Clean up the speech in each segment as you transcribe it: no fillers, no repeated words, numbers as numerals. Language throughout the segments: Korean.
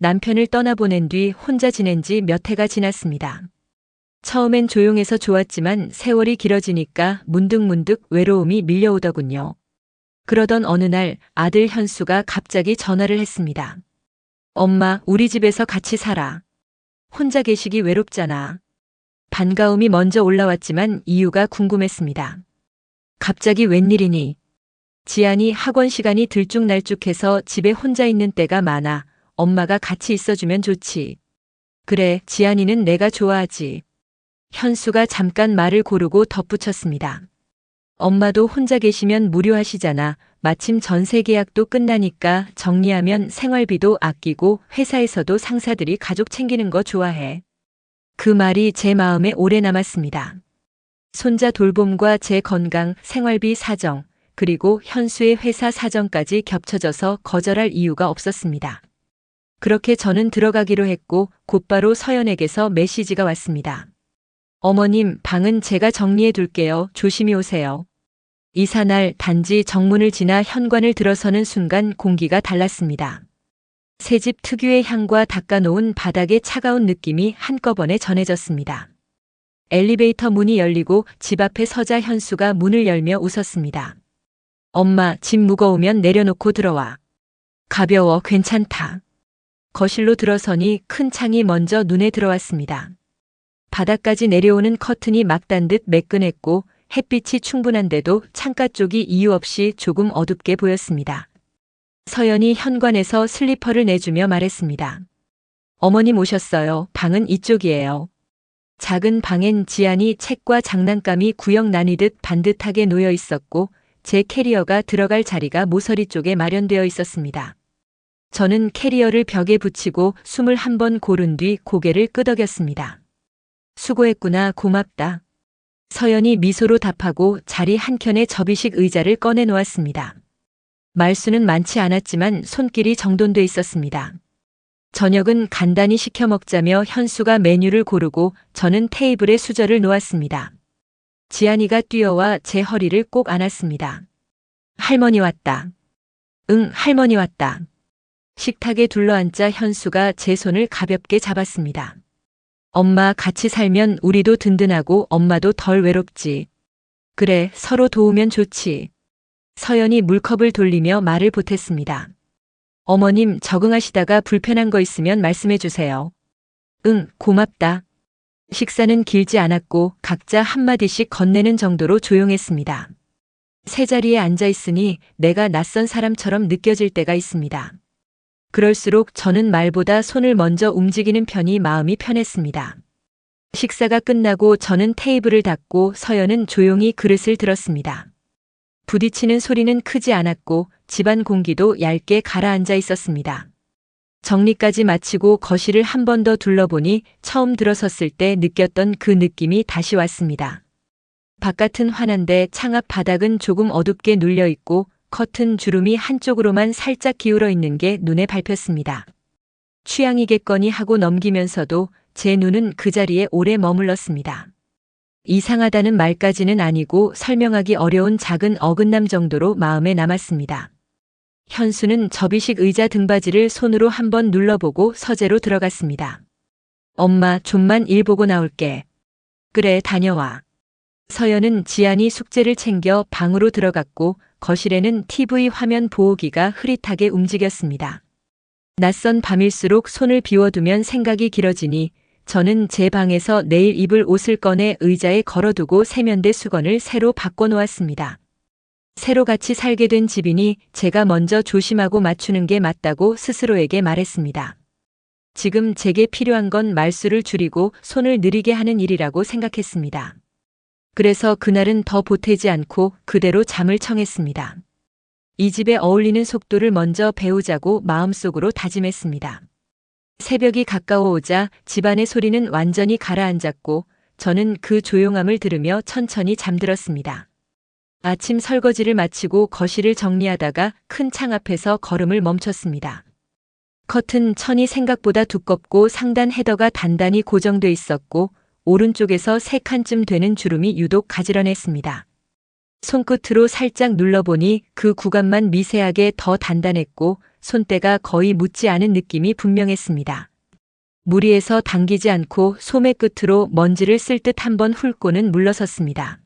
남편을 떠나보낸 뒤 혼자 지낸 지 몇 해가 지났습니다. 처음엔 조용해서 좋았지만 세월이 길어지니까 문득문득 외로움이 밀려오더군요. 그러던 어느 날 아들 현수가 갑자기 전화를 했습니다. 엄마, 우리 집에서 같이 살아. 혼자 계시기 외롭잖아. 반가움이 먼저 올라왔지만 이유가 궁금했습니다. 갑자기 웬일이니? 지안이 학원 시간이 들쭉날쭉해서 집에 혼자 있는 때가 많아. 엄마가 같이 있어주면 좋지. 그래, 지안이는 내가 좋아하지. 현수가 잠깐 말을 고르고 덧붙였습니다. 엄마도 혼자 계시면 무료하시잖아. 마침 전세 계약도 끝나니까 정리하면 생활비도 아끼고 회사에서도 상사들이 가족 챙기는 거 좋아해. 그 말이 제 마음에 오래 남았습니다. 손자 돌봄과 제 건강, 생활비 사정, 그리고 현수의 회사 사정까지 겹쳐져서 거절할 이유가 없었습니다. 그렇게 저는 들어가기로 했고 곧바로 서연에게서 메시지가 왔습니다. 어머님, 방은 제가 정리해 둘게요. 조심히 오세요. 이사날 단지 정문을 지나 현관을 들어서는 순간 공기가 달랐습니다. 새집 특유의 향과 닦아놓은 바닥의 차가운 느낌이 한꺼번에 전해졌습니다. 엘리베이터 문이 열리고 집 앞에 서자 현수가 문을 열며 웃었습니다. 엄마, 짐 무거우면 내려놓고 들어와. 가벼워, 괜찮다. 거실로 들어서니 큰 창이 먼저 눈에 들어왔습니다. 바닥까지 내려오는 커튼이 막단 듯 매끈했고 햇빛이 충분한데도 창가 쪽이 이유 없이 조금 어둡게 보였습니다. 서연이 현관에서 슬리퍼를 내주며 말했습니다. 어머님 오셨어요. 방은 이쪽이에요. 작은 방엔 지안이 책과 장난감이 구역 나뉘듯 반듯하게 놓여 있었고 제 캐리어가 들어갈 자리가 모서리 쪽에 마련되어 있었습니다. 저는 캐리어를 벽에 붙이고 숨을 한 번 고른 뒤 고개를 끄덕였습니다. 수고했구나, 고맙다. 서연이 미소로 답하고 자리 한켠에 접이식 의자를 꺼내 놓았습니다. 말수는 많지 않았지만 손길이 정돈돼 있었습니다. 저녁은 간단히 시켜 먹자며 현수가 메뉴를 고르고 저는 테이블에 수저를 놓았습니다. 지안이가 뛰어와 제 허리를 꼭 안았습니다. 할머니 왔다. 응, 할머니 왔다. 식탁에 둘러앉자 현수가 제 손을 가볍게 잡았습니다. 엄마 같이 살면 우리도 든든하고 엄마도 덜 외롭지. 그래, 서로 도우면 좋지. 서연이 물컵을 돌리며 말을 보탰습니다. 어머님 적응하시다가 불편한 거 있으면 말씀해 주세요. 응, 고맙다. 식사는 길지 않았고 각자 한마디씩 건네는 정도로 조용했습니다. 새 자리에 앉아 있으니 내가 낯선 사람처럼 느껴질 때가 있습니다. 그럴수록 저는 말보다 손을 먼저 움직이는 편이 마음이 편했습니다. 식사가 끝나고 저는 테이블을 닫고 서연은 조용히 그릇을 들었습니다. 부딪히는 소리는 크지 않았고 집안 공기도 얇게 가라앉아 있었습니다. 정리까지 마치고 거실을 한 번 더 둘러보니 처음 들어섰을 때 느꼈던 그 느낌이 다시 왔습니다. 바깥은 환한데 창앞 바닥은 조금 어둡게 눌려 있고 커튼 주름이 한쪽으로만 살짝 기울어 있는 게 눈에 밟혔습니다. 취향이겠거니 하고 넘기면서도 제 눈은 그 자리에 오래 머물렀습니다. 이상하다는 말까지는 아니고 설명하기 어려운 작은 어긋남 정도로 마음에 남았습니다. 현수는 접이식 의자 등받이를 손으로 한번 눌러보고 서재로 들어갔습니다. 엄마, 좀만 일 보고 나올게. 그래, 다녀와. 서연은 지안이 숙제를 챙겨 방으로 들어갔고 거실에는 TV 화면 보호기가 흐릿하게 움직였습니다. 낯선 밤일수록 손을 비워두면 생각이 길어지니 저는 제 방에서 내일 입을 옷을 꺼내 의자에 걸어두고 세면대 수건을 새로 바꿔놓았습니다. 새로 같이 살게 된 집이니 제가 먼저 조심하고 맞추는 게 맞다고 스스로에게 말했습니다. 지금 제게 필요한 건 말수를 줄이고 손을 느리게 하는 일이라고 생각했습니다. 그래서 그날은 더 보태지 않고 그대로 잠을 청했습니다. 이 집에 어울리는 속도를 먼저 배우자고 마음속으로 다짐했습니다. 새벽이 가까워오자 집안의 소리는 완전히 가라앉았고 저는 그 조용함을 들으며 천천히 잠들었습니다. 아침 설거지를 마치고 거실을 정리하다가 큰 창 앞에서 걸음을 멈췄습니다. 커튼 천이 생각보다 두껍고 상단 헤더가 단단히 고정돼 있었고 오른쪽에서 3칸쯤 되는 주름이 유독 가지런했습니다. 손끝으로 살짝 눌러보니 그 구간만 미세하게 더 단단했고 손때가 거의 묻지 않은 느낌이 분명했습니다. 무리해서 당기지 않고 소매 끝으로 먼지를 쓸 듯 한번 훑고는 물러섰습니다.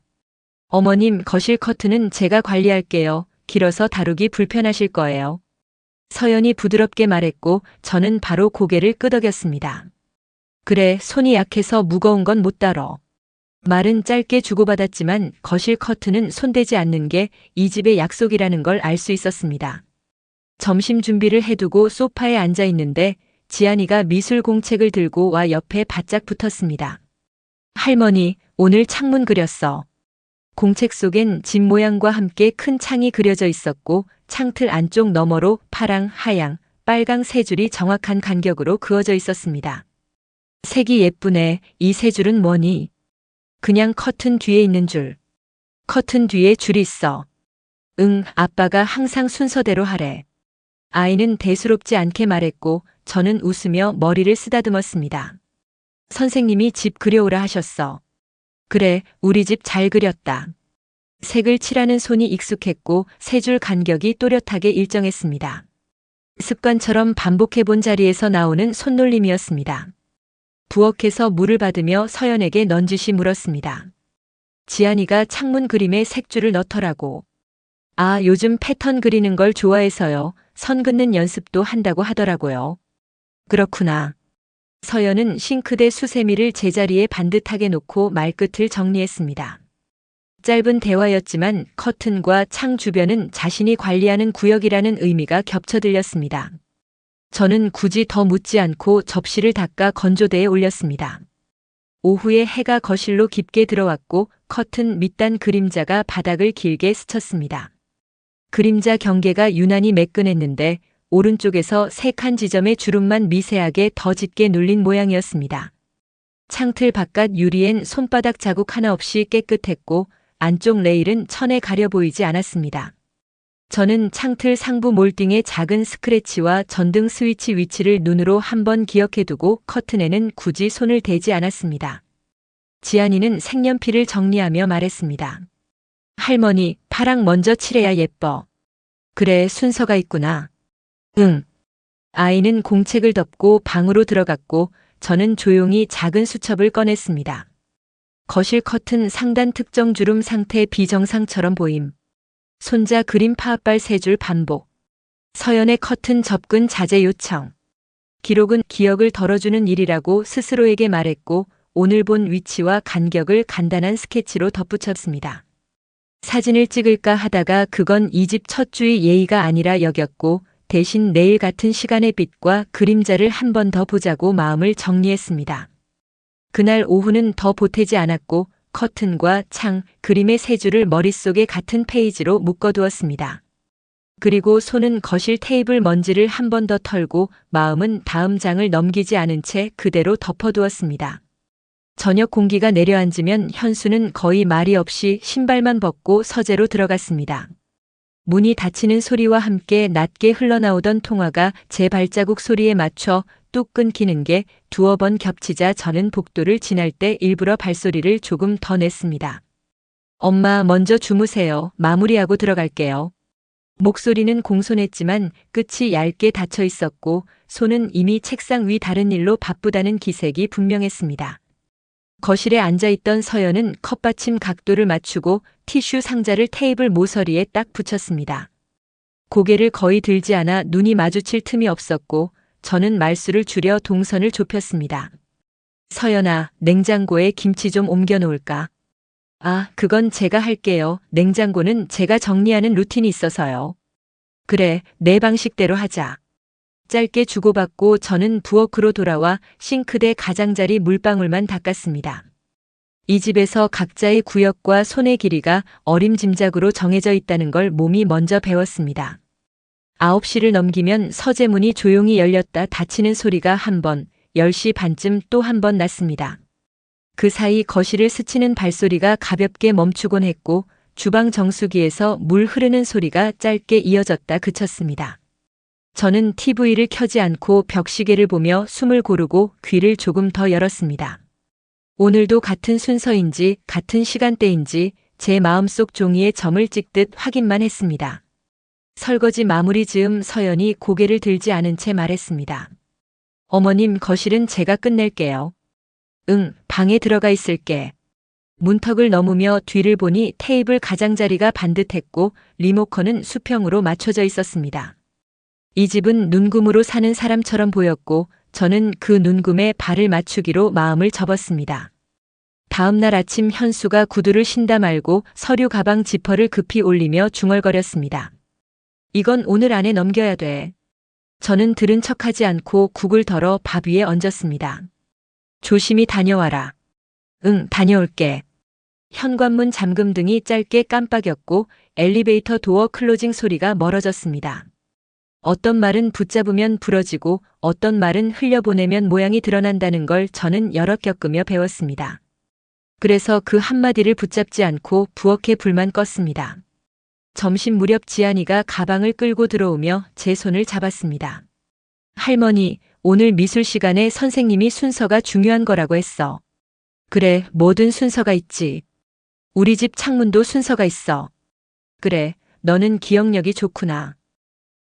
어머님, 거실 커튼은 제가 관리할게요. 길어서 다루기 불편하실 거예요. 서연이 부드럽게 말했고 저는 바로 고개를 끄덕였습니다. 그래, 손이 약해서 무거운 건 못 다뤄. 말은 짧게 주고받았지만 거실 커튼은 손대지 않는 게 이 집의 약속이라는 걸 알 수 있었습니다. 점심 준비를 해두고 소파에 앉아 있는데 지안이가 미술 공책을 들고 와 옆에 바짝 붙었습니다. 할머니, 오늘 창문 그렸어. 공책 속엔 집 모양과 함께 큰 창이 그려져 있었고 창틀 안쪽 너머로 파랑, 하양, 빨강 세 줄이 정확한 간격으로 그어져 있었습니다. 색이 예쁘네. 이 세 줄은 뭐니? 그냥 커튼 뒤에 있는 줄. 커튼 뒤에 줄이 있어. 응, 아빠가 항상 순서대로 하래. 아이는 대수롭지 않게 말했고 저는 웃으며 머리를 쓰다듬었습니다. 선생님이 집 그려오라 하셨어. 그래, 우리 집 잘 그렸다. 색을 칠하는 손이 익숙했고 세 줄 간격이 또렷하게 일정했습니다. 습관처럼 반복해본 자리에서 나오는 손놀림이었습니다. 부엌에서 물을 받으며 서연에게 넌지시 물었습니다. 지안이가 창문 그림에 색줄을 넣더라고. 아, 요즘 패턴 그리는 걸 좋아해서요. 선 긋는 연습도 한다고 하더라고요. 그렇구나. 서연은 싱크대 수세미를 제자리에 반듯하게 놓고 말끝을 정리했습니다. 짧은 대화였지만 커튼과 창 주변은 자신이 관리하는 구역이라는 의미가 겹쳐 들렸습니다. 저는 굳이 더 묻지 않고 접시를 닦아 건조대에 올렸습니다. 오후에 해가 거실로 깊게 들어왔고 커튼 밑단 그림자가 바닥을 길게 스쳤습니다. 그림자 경계가 유난히 매끈했는데 오른쪽에서 색한 지점의 주름만 미세하게 더 짙게 눌린 모양이었습니다. 창틀 바깥 유리엔 손바닥 자국 하나 없이 깨끗했고 안쪽 레일은 천에 가려 보이지 않았습니다. 저는 창틀 상부 몰딩의 작은 스크래치와 전등 스위치 위치를 눈으로 한번 기억해두고 커튼에는 굳이 손을 대지 않았습니다. 지안이는 색연필을 정리하며 말했습니다. 할머니, 파랑 먼저 칠해야 예뻐. 그래, 순서가 있구나. 응. 아이는 공책을 덮고 방으로 들어갔고 저는 조용히 작은 수첩을 꺼냈습니다. 거실 커튼 상단 특정 주름 상태 비정상처럼 보임. 손자 그림 파악발 세 줄 반복. 서연의 커튼 접근 자제 요청. 기록은 기억을 덜어주는 일이라고 스스로에게 말했고 오늘 본 위치와 간격을 간단한 스케치로 덧붙였습니다. 사진을 찍을까 하다가 그건 이 집 첫 주의 예의가 아니라 여겼고 대신 내일 같은 시간의 빛과 그림자를 한 번 더 보자고 마음을 정리했습니다. 그날 오후는 더 보태지 않았고 커튼과 창, 그림의 세 줄을 머릿속에 같은 페이지로 묶어두었습니다. 그리고 손은 거실 테이블 먼지를 한 번 더 털고 마음은 다음 장을 넘기지 않은 채 그대로 덮어두었습니다. 저녁 공기가 내려앉으면 현수는 거의 말이 없이 신발만 벗고 서재로 들어갔습니다. 문이 닫히는 소리와 함께 낮게 흘러나오던 통화가 제 발자국 소리에 맞춰 뚝 끊기는 게 두어 번 겹치자 저는 복도를 지날 때 일부러 발소리를 조금 더 냈습니다. 엄마, 먼저 주무세요. 마무리하고 들어갈게요. 목소리는 공손했지만 끝이 얇게 닫혀 있었고 손은 이미 책상 위 다른 일로 바쁘다는 기색이 분명했습니다. 거실에 앉아있던 서연은 컵받침 각도를 맞추고 티슈 상자를 테이블 모서리에 딱 붙였습니다. 고개를 거의 들지 않아 눈이 마주칠 틈이 없었고 저는 말수를 줄여 동선을 좁혔습니다. 서연아, 냉장고에 김치 좀 옮겨 놓을까? 아, 그건 제가 할게요. 냉장고는 제가 정리하는 루틴이 있어서요. 그래, 내 방식대로 하자. 짧게 주고받고 저는 부엌으로 돌아와 싱크대 가장자리 물방울만 닦았습니다. 이 집에서 각자의 구역과 손의 길이가 어림짐작으로 정해져 있다는 걸 몸이 먼저 배웠습니다. 9시를 넘기면 서재문이 조용히 열렸다 닫히는 소리가 한 번, 10시 반쯤 또 한 번 났습니다. 그 사이 거실을 스치는 발소리가 가볍게 멈추곤 했고 주방 정수기에서 물 흐르는 소리가 짧게 이어졌다 그쳤습니다. 저는 TV를 켜지 않고 벽시계를 보며 숨을 고르고 귀를 조금 더 열었습니다. 오늘도 같은 순서인지 같은 시간대인지 제 마음속 종이에 점을 찍듯 확인만 했습니다. 설거지 마무리 즈음 서연이 고개를 들지 않은 채 말했습니다. 어머님, 거실은 제가 끝낼게요. 응, 방에 들어가 있을게. 문턱을 넘으며 뒤를 보니 테이블 가장자리가 반듯했고 리모컨은 수평으로 맞춰져 있었습니다. 이 집은 눈금으로 사는 사람처럼 보였고 저는 그 눈금에 발을 맞추기로 마음을 접었습니다. 다음 날 아침 현수가 구두를 신다 말고 서류 가방 지퍼를 급히 올리며 중얼거렸습니다. 이건 오늘 안에 넘겨야 돼. 저는 들은 척하지 않고 국을 덜어 밥 위에 얹었습니다. 조심히 다녀와라. 응, 다녀올게. 현관문 잠금 등이 짧게 깜빡였고 엘리베이터 도어 클로징 소리가 멀어졌습니다. 어떤 말은 붙잡으면 부러지고 어떤 말은 흘려보내면 모양이 드러난다는 걸 저는 여러 겪으며 배웠습니다. 그래서 그 한마디를 붙잡지 않고 부엌에 불만 껐습니다. 점심 무렵 지안이가 가방을 끌고 들어오며 제 손을 잡았습니다. 할머니, 오늘 미술 시간에 선생님이 순서가 중요한 거라고 했어. 그래, 뭐든 순서가 있지. 우리 집 창문도 순서가 있어. 그래, 너는 기억력이 좋구나.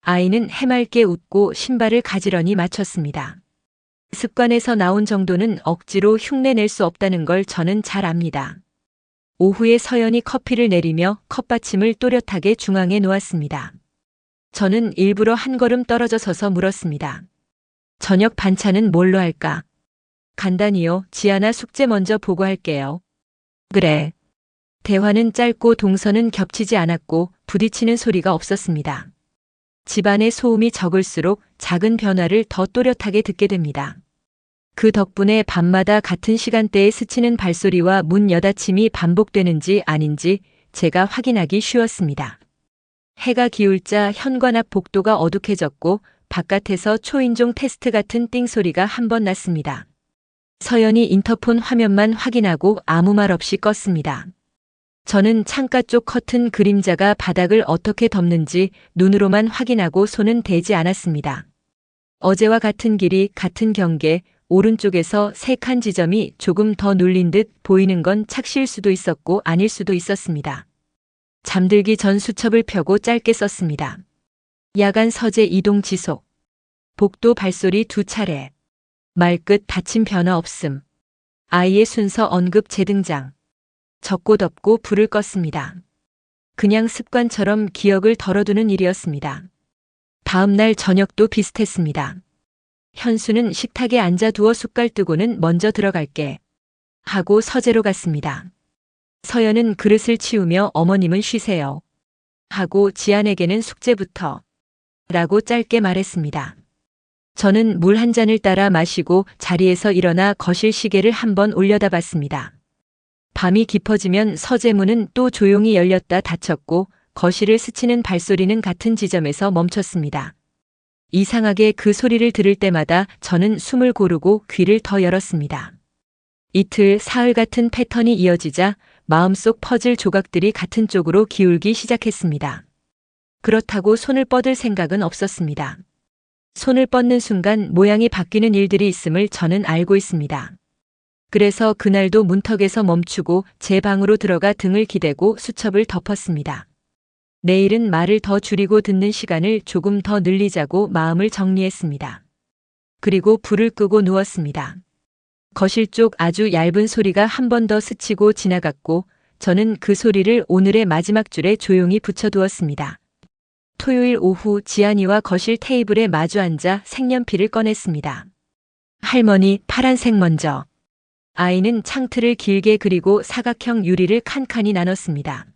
아이는 해맑게 웃고 신발을 가지런히 맞췄습니다. 습관에서 나온 정도는 억지로 흉내낼 수 없다는 걸 저는 잘 압니다. 오후에 서연이 커피를 내리며 컵받침을 또렷하게 중앙에 놓았습니다. 저는 일부러 한 걸음 떨어져 서서 물었습니다. 저녁 반찬은 뭘로 할까? 간단히요. 지아나 숙제 먼저 보고할게요. 그래. 대화는 짧고 동선은 겹치지 않았고 부딪히는 소리가 없었습니다. 집안의 소음이 적을수록 작은 변화를 더 또렷하게 듣게 됩니다. 그 덕분에 밤마다 같은 시간대에 스치는 발소리와 문 여닫힘이 반복되는지 아닌지 제가 확인하기 쉬웠습니다. 해가 기울자 현관 앞 복도가 어둑해졌고 바깥에서 초인종 테스트 같은 띵소리가 한 번 났습니다. 서연이 인터폰 화면만 확인하고 아무 말 없이 껐습니다. 저는 창가 쪽 커튼 그림자가 바닥을 어떻게 덮는지 눈으로만 확인하고 손은 대지 않았습니다. 어제와 같은 길이, 같은 경계, 오른쪽에서 세 칸 지점이 조금 더 눌린 듯 보이는 건 착시일 수도 있었고 아닐 수도 있었습니다. 잠들기 전 수첩을 펴고 짧게 썼습니다. 야간 서재 이동 지속. 복도 발소리 2차례. 말끝 닫힘 변화 없음. 아이의 순서 언급 재등장. 적고 덮고 불을 껐습니다. 그냥 습관처럼 기억을 덜어두는 일이었습니다. 다음 날 저녁도 비슷했습니다. 현수는 식탁에 앉아 두어 숟갈 뜨고는 먼저 들어갈게 하고 서재로 갔습니다. 서연은 그릇을 치우며 어머님은 쉬세요 하고 지안에게는 숙제부터 라고 짧게 말했습니다. 저는 물 한 잔을 따라 마시고 자리에서 일어나 거실 시계를 한번 올려다봤습니다. 밤이 깊어지면 서재문은 또 조용히 열렸다 닫혔고 거실을 스치는 발소리는 같은 지점에서 멈췄습니다. 이상하게 그 소리를 들을 때마다 저는 숨을 고르고 귀를 더 열었습니다. 이틀 사흘 같은 패턴이 이어지자 마음속 퍼즐 조각들이 같은 쪽으로 기울기 시작했습니다. 그렇다고 손을 뻗을 생각은 없었습니다. 손을 뻗는 순간 모양이 바뀌는 일들이 있음을 저는 알고 있습니다. 그래서 그날도 문턱에서 멈추고 제 방으로 들어가 등을 기대고 수첩을 덮었습니다. 내일은 말을 더 줄이고 듣는 시간을 조금 더 늘리자고 마음을 정리했습니다. 그리고 불을 끄고 누웠습니다. 거실 쪽 아주 얇은 소리가 한 번 더 스치고 지나갔고 저는 그 소리를 오늘의 마지막 줄에 조용히 붙여두었습니다. 토요일 오후 지안이와 거실 테이블에 마주 앉아 색연필을 꺼냈습니다. 할머니, 파란색 먼저. 아이는 창틀을 길게 그리고 사각형 유리를 칸칸이 나눴습니다.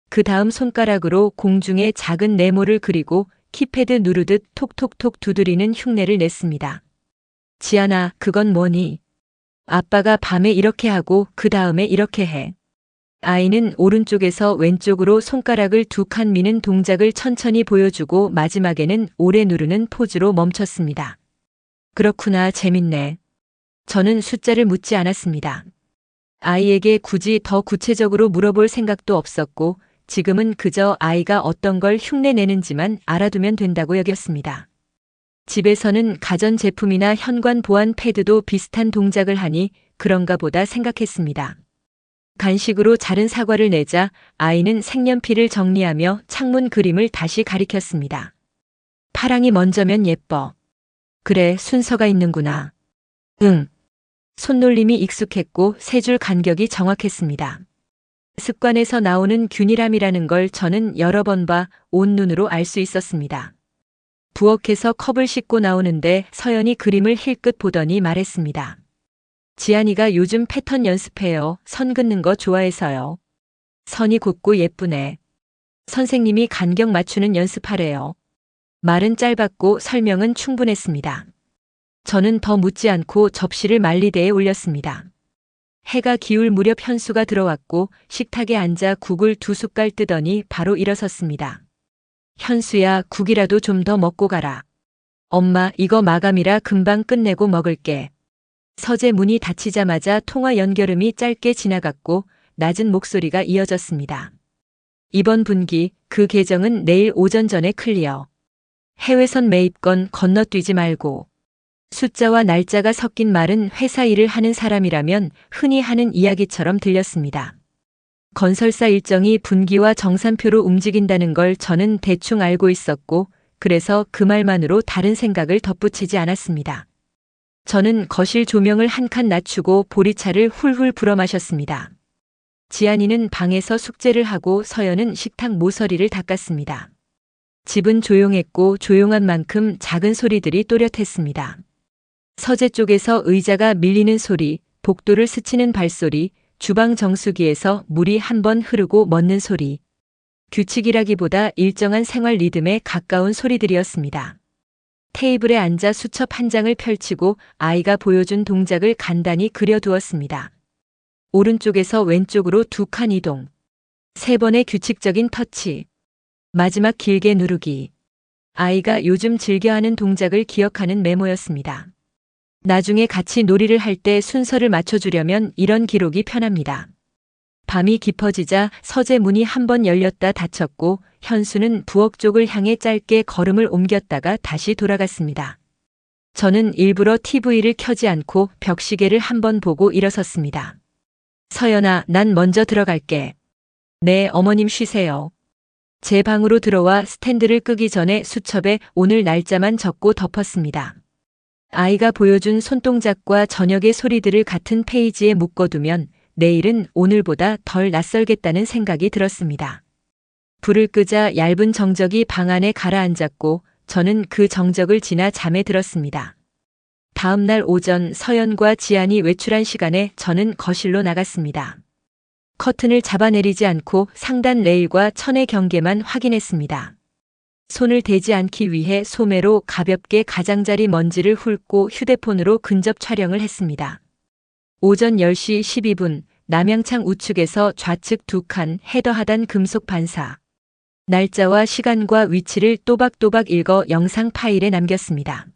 그 다음 손가락으로 공중에 작은 네모를 그리고 키패드 누르듯 톡톡톡 두드리는 흉내를 냈습니다. 지안아, 그건 뭐니? 아빠가 밤에 이렇게 하고 그 다음에 이렇게 해. 아이는 오른쪽에서 왼쪽으로 손가락을 2칸 미는 동작을 천천히 보여주고 마지막에는 오래 누르는 포즈로 멈췄습니다. 그렇구나, 재밌네. 저는 숫자를 묻지 않았습니다. 아이에게 굳이 더 구체적으로 물어볼 생각도 없었고 지금은 그저 아이가 어떤 걸 흉내내는지만 알아두면 된다고 여겼습니다. 집에서는 가전제품이나 현관 보안 패드도 비슷한 동작을 하니 그런가 보다 생각했습니다. 간식으로 자른 사과를 내자 아이는 색연필을 정리하며 창문 그림을 다시 가리켰습니다. 파랑이 먼저면 예뻐. 그래, 순서가 있는구나. 응. 손놀림이 익숙했고 세 줄 간격이 정확했습니다. 습관에서 나오는 균일함이라는 걸 저는 여러 번 봐 온 눈으로 알 수 있었습니다. 부엌에서 컵을 씻고 나오는데 서연이 그림을 힐끗 보더니 말했습니다. 지안이가 요즘 패턴 연습해요. 선 긋는 거 좋아해서요. 선이 곱고 예쁘네. 선생님이 간격 맞추는 연습하래요. 말은 짧았고 설명은 충분했습니다. 저는 더 묻지 않고 접시를 말리대에 올렸습니다. 해가 기울 무렵 현수가 들어왔고 식탁에 앉아 국을 2숟갈 뜨더니 바로 일어섰습니다. 현수야, 국이라도 좀 더 먹고 가라. 엄마, 이거 마감이라 금방 끝내고 먹을게. 서재 문이 닫히자마자 통화 연결음이 짧게 지나갔고 낮은 목소리가 이어졌습니다. 이번 분기 그 계정은 내일 오전 전에 클리어. 해외선 매입건 건너뛰지 말고. 숫자와 날짜가 섞인 말은 회사 일을 하는 사람이라면 흔히 하는 이야기처럼 들렸습니다. 건설사 일정이 분기와 정산표로 움직인다는 걸 저는 대충 알고 있었고 그래서 그 말만으로 다른 생각을 덧붙이지 않았습니다. 저는 거실 조명을 한 칸 낮추고 보리차를 훌훌 불어 마셨습니다. 지안이는 방에서 숙제를 하고 서연은 식탁 모서리를 닦았습니다. 집은 조용했고 조용한 만큼 작은 소리들이 또렷했습니다. 서재 쪽에서 의자가 밀리는 소리, 복도를 스치는 발소리, 주방 정수기에서 물이 한 번 흐르고 멎는 소리. 규칙이라기보다 일정한 생활 리듬에 가까운 소리들이었습니다. 테이블에 앉아 수첩 한 장을 펼치고 아이가 보여준 동작을 간단히 그려두었습니다. 오른쪽에서 왼쪽으로 2칸 이동. 3번의 규칙적인 터치. 마지막 길게 누르기. 아이가 요즘 즐겨하는 동작을 기억하는 메모였습니다. 나중에 같이 놀이를 할 때 순서를 맞춰주려면 이런 기록이 편합니다. 밤이 깊어지자 서재 문이 한 번 열렸다 닫혔고 현수는 부엌 쪽을 향해 짧게 걸음을 옮겼다가 다시 돌아갔습니다. 저는 일부러 TV를 켜지 않고 벽시계를 한 번 보고 일어섰습니다. 서연아, 난 먼저 들어갈게. 네, 어머님 쉬세요. 제 방으로 들어와 스탠드를 끄기 전에 수첩에 오늘 날짜만 적고 덮었습니다. 아이가 보여준 손동작과 저녁의 소리들을 같은 페이지에 묶어두면 내일은 오늘보다 덜 낯설겠다는 생각이 들었습니다. 불을 끄자 얇은 정적이 방 안에 가라앉았고 저는 그 정적을 지나 잠에 들었습니다. 다음 날 오전 서연과 지안이 외출한 시간에 저는 거실로 나갔습니다. 커튼을 잡아내리지 않고 상단 레일과 천의 경계만 확인했습니다. 손을 대지 않기 위해 소매로 가볍게 가장자리 먼지를 훑고 휴대폰으로 근접 촬영을 했습니다. 오전 10시 12분 남양창 우측에서 좌측 2칸 헤더 하단 금속 반사. 날짜와 시간과 위치를 또박또박 읽어 영상 파일에 남겼습니다.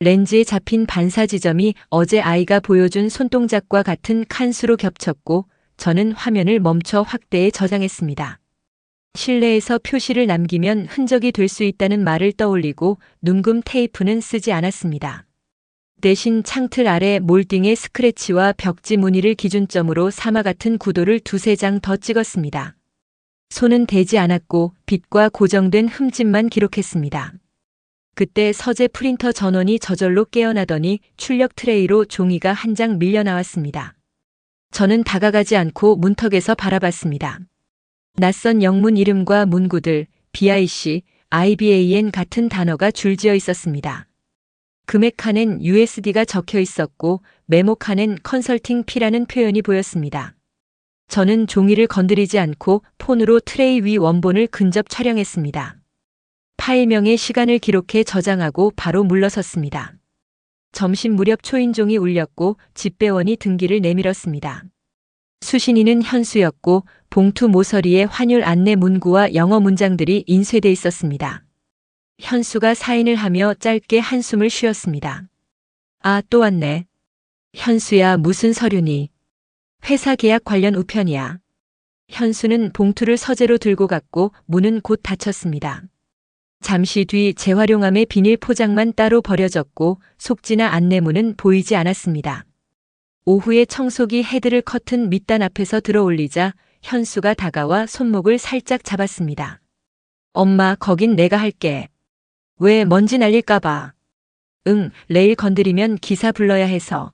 렌즈에 잡힌 반사 지점이 어제 아이가 보여준 손동작과 같은 칸수로 겹쳤고 저는 화면을 멈춰 확대해 저장했습니다. 실내에서 표시를 남기면 흔적이 될 수 있다는 말을 떠올리고 눈금 테이프는 쓰지 않았습니다. 대신 창틀 아래 몰딩의 스크래치와 벽지 무늬를 기준점으로 사마 같은 구도를 2-3장 더 찍었습니다. 손은 대지 않았고 빛과 고정된 흠집만 기록했습니다. 그때 서재 프린터 전원이 저절로 깨어나더니 출력 트레이로 종이가 한 장 밀려 나왔습니다. 저는 다가가지 않고 문턱에서 바라봤습니다. 낯선 영문 이름과 문구들, BIC, IBAN 같은 단어가 줄지어 있었습니다. 금액 칸엔 USD가 적혀 있었고 메모 칸엔 컨설팅 P라는 표현이 보였습니다. 저는 종이를 건드리지 않고 폰으로 트레이 위 원본을 근접 촬영했습니다. 파일명의 시간을 기록해 저장하고 바로 물러섰습니다. 점심 무렵 초인종이 울렸고 집배원이 등기를 내밀었습니다. 수신인은 현수였고 봉투 모서리에 환율 안내 문구와 영어 문장들이 인쇄돼 있었습니다. 현수가 사인을 하며 짧게 한숨을 쉬었습니다. 아, 또 왔네. 현수야, 무슨 서류니? 회사 계약 관련 우편이야. 현수는 봉투를 서재로 들고 갔고 문은 곧 닫혔습니다. 잠시 뒤 재활용함의 비닐 포장만 따로 버려졌고 속지나 안내문은 보이지 않았습니다. 오후에 청소기 헤드를 커튼 밑단 앞에서 들어올리자 현수가 다가와 손목을 살짝 잡았습니다. 엄마, 거긴 내가 할게. 왜 먼지 날릴까봐. 응, 레일 건드리면 기사 불러야 해서.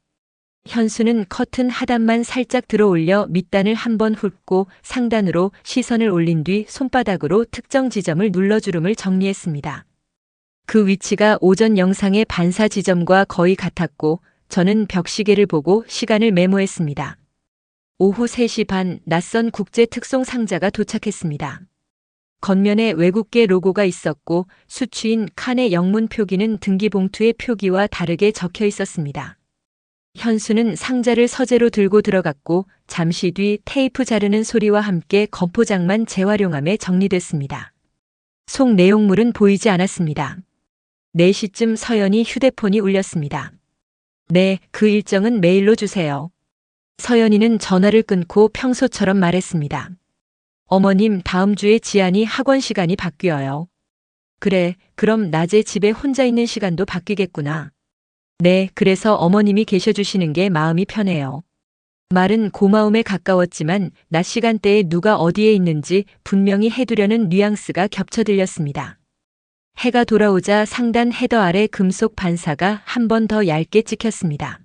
현수는 커튼 하단만 살짝 들어올려 밑단을 한번 훑고 상단으로 시선을 올린 뒤 손바닥으로 특정 지점을 눌러 주름을 정리했습니다. 그 위치가 오전 영상의 반사 지점과 거의 같았고 저는 벽시계를 보고 시간을 메모했습니다. 오후 3시 반 낯선 국제 특송 상자가 도착했습니다. 겉면에 외국계 로고가 있었고 수취인 칸의 영문 표기는 등기봉투의 표기와 다르게 적혀 있었습니다. 현수는 상자를 서재로 들고 들어갔고 잠시 뒤 테이프 자르는 소리와 함께 검포장만 재활용함에 정리됐습니다. 속 내용물은 보이지 않았습니다. 4시쯤 서연이 휴대폰이 울렸습니다. 네, 그 일정은 메일로 주세요. 서연이는 전화를 끊고 평소처럼 말했습니다. 어머님, 다음 주에 지안이 학원 시간이 바뀌어요. 그래, 그럼 낮에 집에 혼자 있는 시간도 바뀌겠구나. 네, 그래서 어머님이 계셔주시는 게 마음이 편해요. 말은 고마움에 가까웠지만 낮 시간대에 누가 어디에 있는지 분명히 해두려는 뉘앙스가 겹쳐 들렸습니다. 해가 돌아오자 상단 헤더 아래 금속 반사가 한 번 더 얇게 찍혔습니다.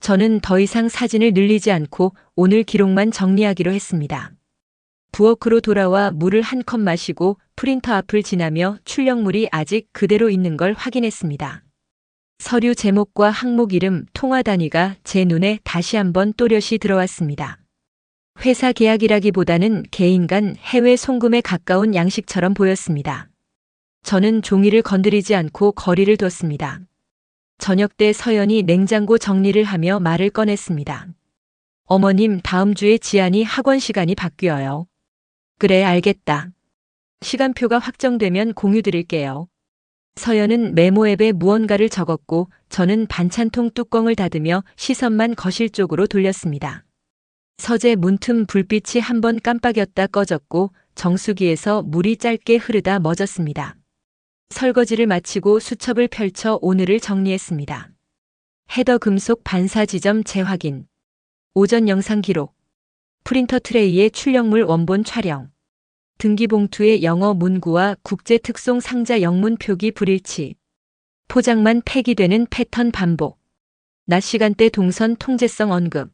저는 더 이상 사진을 늘리지 않고 오늘 기록만 정리하기로 했습니다. 부엌으로 돌아와 물을 한 컵 마시고 프린터 앞을 지나며 출력물이 아직 그대로 있는 걸 확인했습니다. 서류 제목과 항목 이름, 통화 단위가 제 눈에 다시 한번 또렷이 들어왔습니다. 회사 계약이라기보다는 개인 간 해외 송금에 가까운 양식처럼 보였습니다. 저는 종이를 건드리지 않고 거리를 뒀습니다. 저녁 때 서연이 냉장고 정리를 하며 말을 꺼냈습니다. 어머님, 다음 주에 지안이 학원 시간이 바뀌어요. 그래, 알겠다. 시간표가 확정되면 공유 드릴게요. 서연은 메모 앱에 무언가를 적었고 저는 반찬통 뚜껑을 닫으며 시선만 거실 쪽으로 돌렸습니다. 서재 문틈 불빛이 한번 깜빡였다 꺼졌고 정수기에서 물이 짧게 흐르다 멎었습니다. 설거지를 마치고 수첩을 펼쳐 오늘을 정리했습니다. 헤더 금속 반사 지점 재확인. 오전 영상 기록. 프린터 트레이의 출력물 원본 촬영. 등기봉투의 영어 문구와 국제 특송 상자 영문 표기 불일치. 포장만 폐기되는 패턴 반복. 낮 시간대 동선 통제성 언급.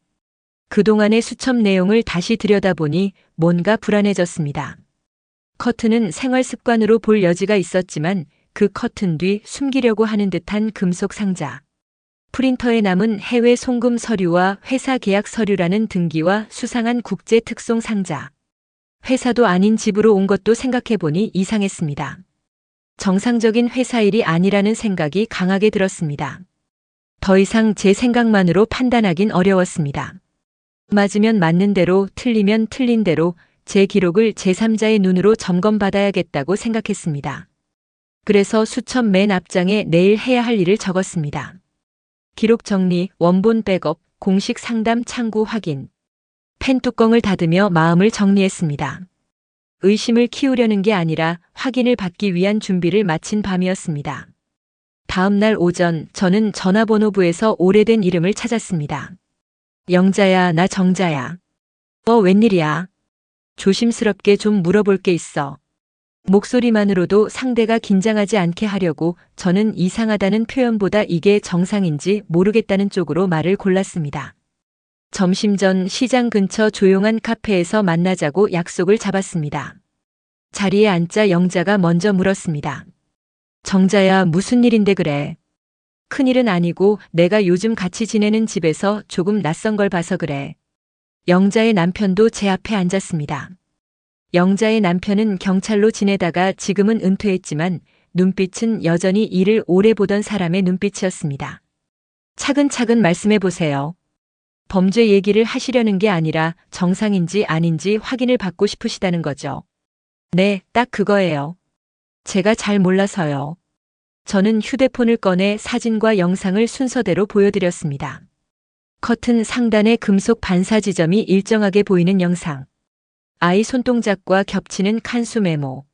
그동안의 수첩 내용을 다시 들여다보니 뭔가 불안해졌습니다. 커튼은 생활 습관으로 볼 여지가 있었지만 그 커튼 뒤 숨기려고 하는 듯한 금속 상자. 프린터에 남은 해외 송금 서류와 회사 계약 서류라는 등기와 수상한 국제 특송 상자. 회사도 아닌 집으로 온 것도 생각해보니 이상했습니다. 정상적인 회사 일이 아니라는 생각이 강하게 들었습니다. 더 이상 제 생각만으로 판단하긴 어려웠습니다. 맞으면 맞는 대로, 틀리면 틀린 대로 제 기록을 제3자의 눈으로 점검받아야겠다고 생각했습니다. 그래서 수첩 맨 앞장에 내일 해야 할 일을 적었습니다. 기록 정리, 원본 백업, 공식 상담 창구 확인. 펜 뚜껑을 닫으며 마음을 정리했습니다. 의심을 키우려는 게 아니라 확인을 받기 위한 준비를 마친 밤이었습니다. 다음 날 오전 저는 전화번호부에서 오래된 이름을 찾았습니다. 영자야, 나 정자야. 너 웬일이야? 조심스럽게 좀 물어볼 게 있어. 목소리만으로도 상대가 긴장하지 않게 하려고 저는 이상하다는 표현보다 이게 정상인지 모르겠다는 쪽으로 말을 골랐습니다. 점심 전 시장 근처 조용한 카페에서 만나자고 약속을 잡았습니다. 자리에 앉자 영자가 먼저 물었습니다. 정자야, 무슨 일인데 그래? 큰일은 아니고 내가 요즘 같이 지내는 집에서 조금 낯선 걸 봐서 그래. 영자의 남편도 제 앞에 앉았습니다. 영자의 남편은 경찰로 지내다가 지금은 은퇴했지만 눈빛은 여전히 일을 오래 보던 사람의 눈빛이었습니다. 차근차근 말씀해 보세요. 범죄 얘기를 하시려는 게 아니라 정상인지 아닌지 확인을 받고 싶으시다는 거죠. 네, 딱 그거예요. 제가 잘 몰라서요. 저는 휴대폰을 꺼내 사진과 영상을 순서대로 보여드렸습니다. 커튼 상단의 금속 반사 지점이 일정하게 보이는 영상. 아이 손동작과 겹치는 칸수 메모.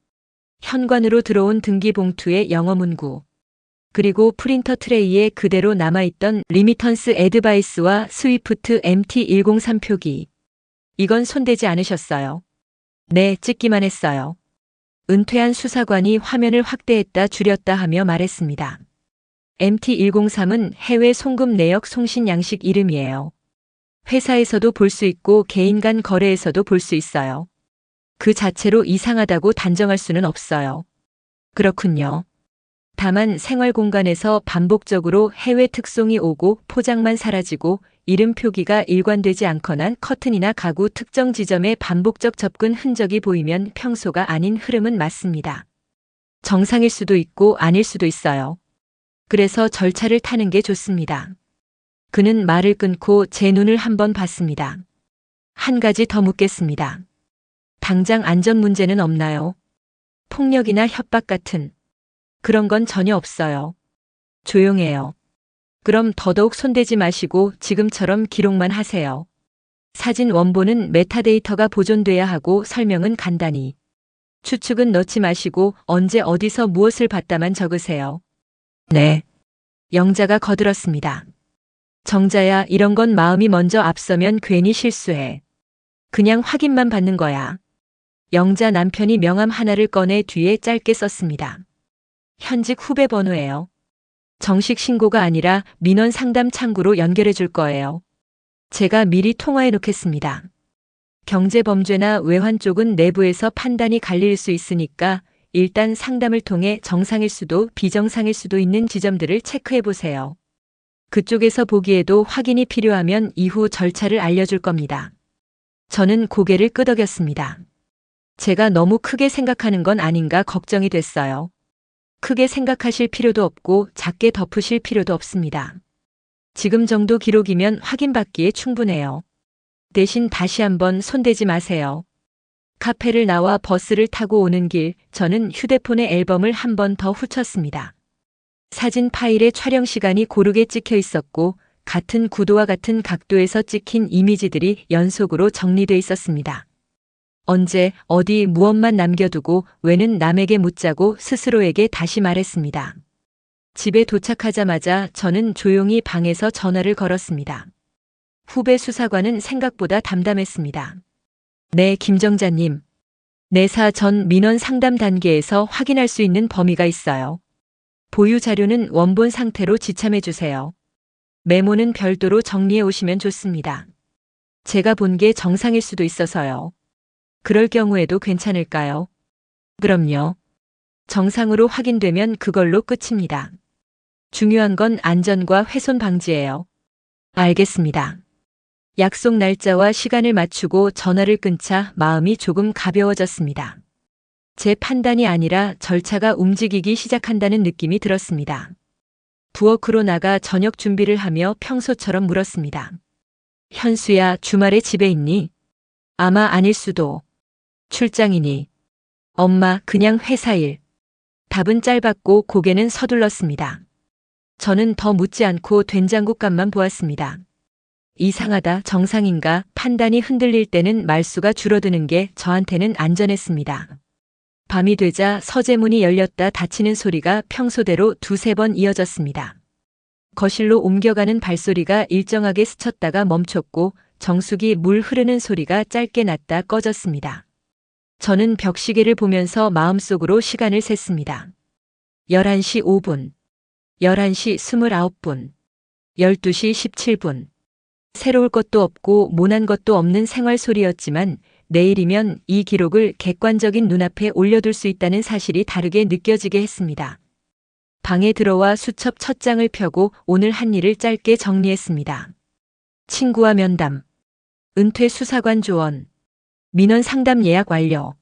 현관으로 들어온 등기봉투의 영어 문구. 그리고 프린터 트레이에 그대로 남아있던 리미턴스 애드바이스와 스위프트 MT103 표기. 이건 손대지 않으셨어요. 네, 찍기만 했어요. 은퇴한 수사관이 화면을 확대했다 줄였다 하며 말했습니다. MT103은 해외 송금 내역 송신 양식 이름이에요. 회사에서도 볼 수 있고 개인 간 거래에서도 볼 수 있어요. 그 자체로 이상하다고 단정할 수는 없어요. 그렇군요. 다만 생활 공간에서 반복적으로 해외 특송이 오고 포장만 사라지고 이름 표기가 일관되지 않거나 커튼이나 가구 특정 지점에 반복적 접근 흔적이 보이면 평소가 아닌 흐름은 맞습니다. 정상일 수도 있고 아닐 수도 있어요. 그래서 절차를 타는 게 좋습니다. 그는 말을 끊고 제 눈을 한번 봤습니다. 한 가지 더 묻겠습니다. 당장 안전 문제는 없나요? 폭력이나 협박 같은 그런 건 전혀 없어요. 조용해요. 그럼 더더욱 손대지 마시고 지금처럼 기록만 하세요. 사진 원본은 메타데이터가 보존돼야 하고 설명은 간단히. 추측은 넣지 마시고 언제 어디서 무엇을 봤다만 적으세요. 네. 영자가 거들었습니다. 정자야, 이런 건 마음이 먼저 앞서면 괜히 실수해. 그냥 확인만 받는 거야. 영자 남편이 명함 하나를 꺼내 뒤에 짧게 썼습니다. 현직 후배 번호예요. 정식 신고가 아니라 민원 상담 창구로 연결해 줄 거예요. 제가 미리 통화해 놓겠습니다. 경제범죄나 외환 쪽은 내부에서 판단이 갈릴 수 있으니까 일단 상담을 통해 정상일 수도 비정상일 수도 있는 지점들을 체크해 보세요. 그쪽에서 보기에도 확인이 필요하면 이후 절차를 알려줄 겁니다. 저는 고개를 끄덕였습니다. 제가 너무 크게 생각하는 건 아닌가 걱정이 됐어요. 크게 생각하실 필요도 없고 작게 덮으실 필요도 없습니다. 지금 정도 기록이면 확인받기에 충분해요. 대신 다시 한번 손대지 마세요. 카페를 나와 버스를 타고 오는 길, 저는 휴대폰의 앨범을 한 번 더 훑었습니다. 사진 파일에 촬영 시간이 고르게 찍혀 있었고 같은 구도와 같은 각도에서 찍힌 이미지들이 연속으로 정리돼 있었습니다. 언제, 어디, 무엇만 남겨두고 왜는 남에게 묻자고 스스로에게 다시 말했습니다. 집에 도착하자마자 저는 조용히 방에서 전화를 걸었습니다. 후배 수사관은 생각보다 담담했습니다. 네, 김정자님. 내사 전 민원 상담 단계에서 확인할 수 있는 범위가 있어요. 보유 자료는 원본 상태로 지참해 주세요. 메모는 별도로 정리해 오시면 좋습니다. 제가 본 게 정상일 수도 있어서요. 그럴 경우에도 괜찮을까요? 그럼요. 정상으로 확인되면 그걸로 끝입니다. 중요한 건 안전과 훼손 방지예요. 알겠습니다. 약속 날짜와 시간을 맞추고 전화를 끊자 마음이 조금 가벼워졌습니다. 제 판단이 아니라 절차가 움직이기 시작한다는 느낌이 들었습니다. 부엌으로 나가 저녁 준비를 하며 평소처럼 물었습니다. 현수야, 주말에 집에 있니? 아마 아닐 수도. 출장이니? 엄마, 그냥 회사 일. 답은 짧았고 고개는 서둘렀습니다. 저는 더 묻지 않고 된장국감만 보았습니다. 이상하다, 정상인가 판단이 흔들릴 때는 말수가 줄어드는 게 저한테는 안전했습니다. 밤이 되자 서재문이 열렸다 닫히는 소리가 평소대로 두세 번 이어졌습니다. 거실로 옮겨가는 발소리가 일정하게 스쳤다가 멈췄고 정수기 물 흐르는 소리가 짧게 났다 꺼졌습니다. 저는 벽시계를 보면서 마음속으로 시간을 셌습니다. 11시 5분, 11시 29분, 12시 17분. 새로울 것도 없고 모난 것도 없는 생활 소리였지만 내일이면 이 기록을 객관적인 눈앞에 올려둘 수 있다는 사실이 다르게 느껴지게 했습니다. 방에 들어와 수첩 첫 장을 펴고 오늘 한 일을 짧게 정리했습니다. 친구와 면담, 은퇴 수사관 조언, 민원 상담 예약 완료,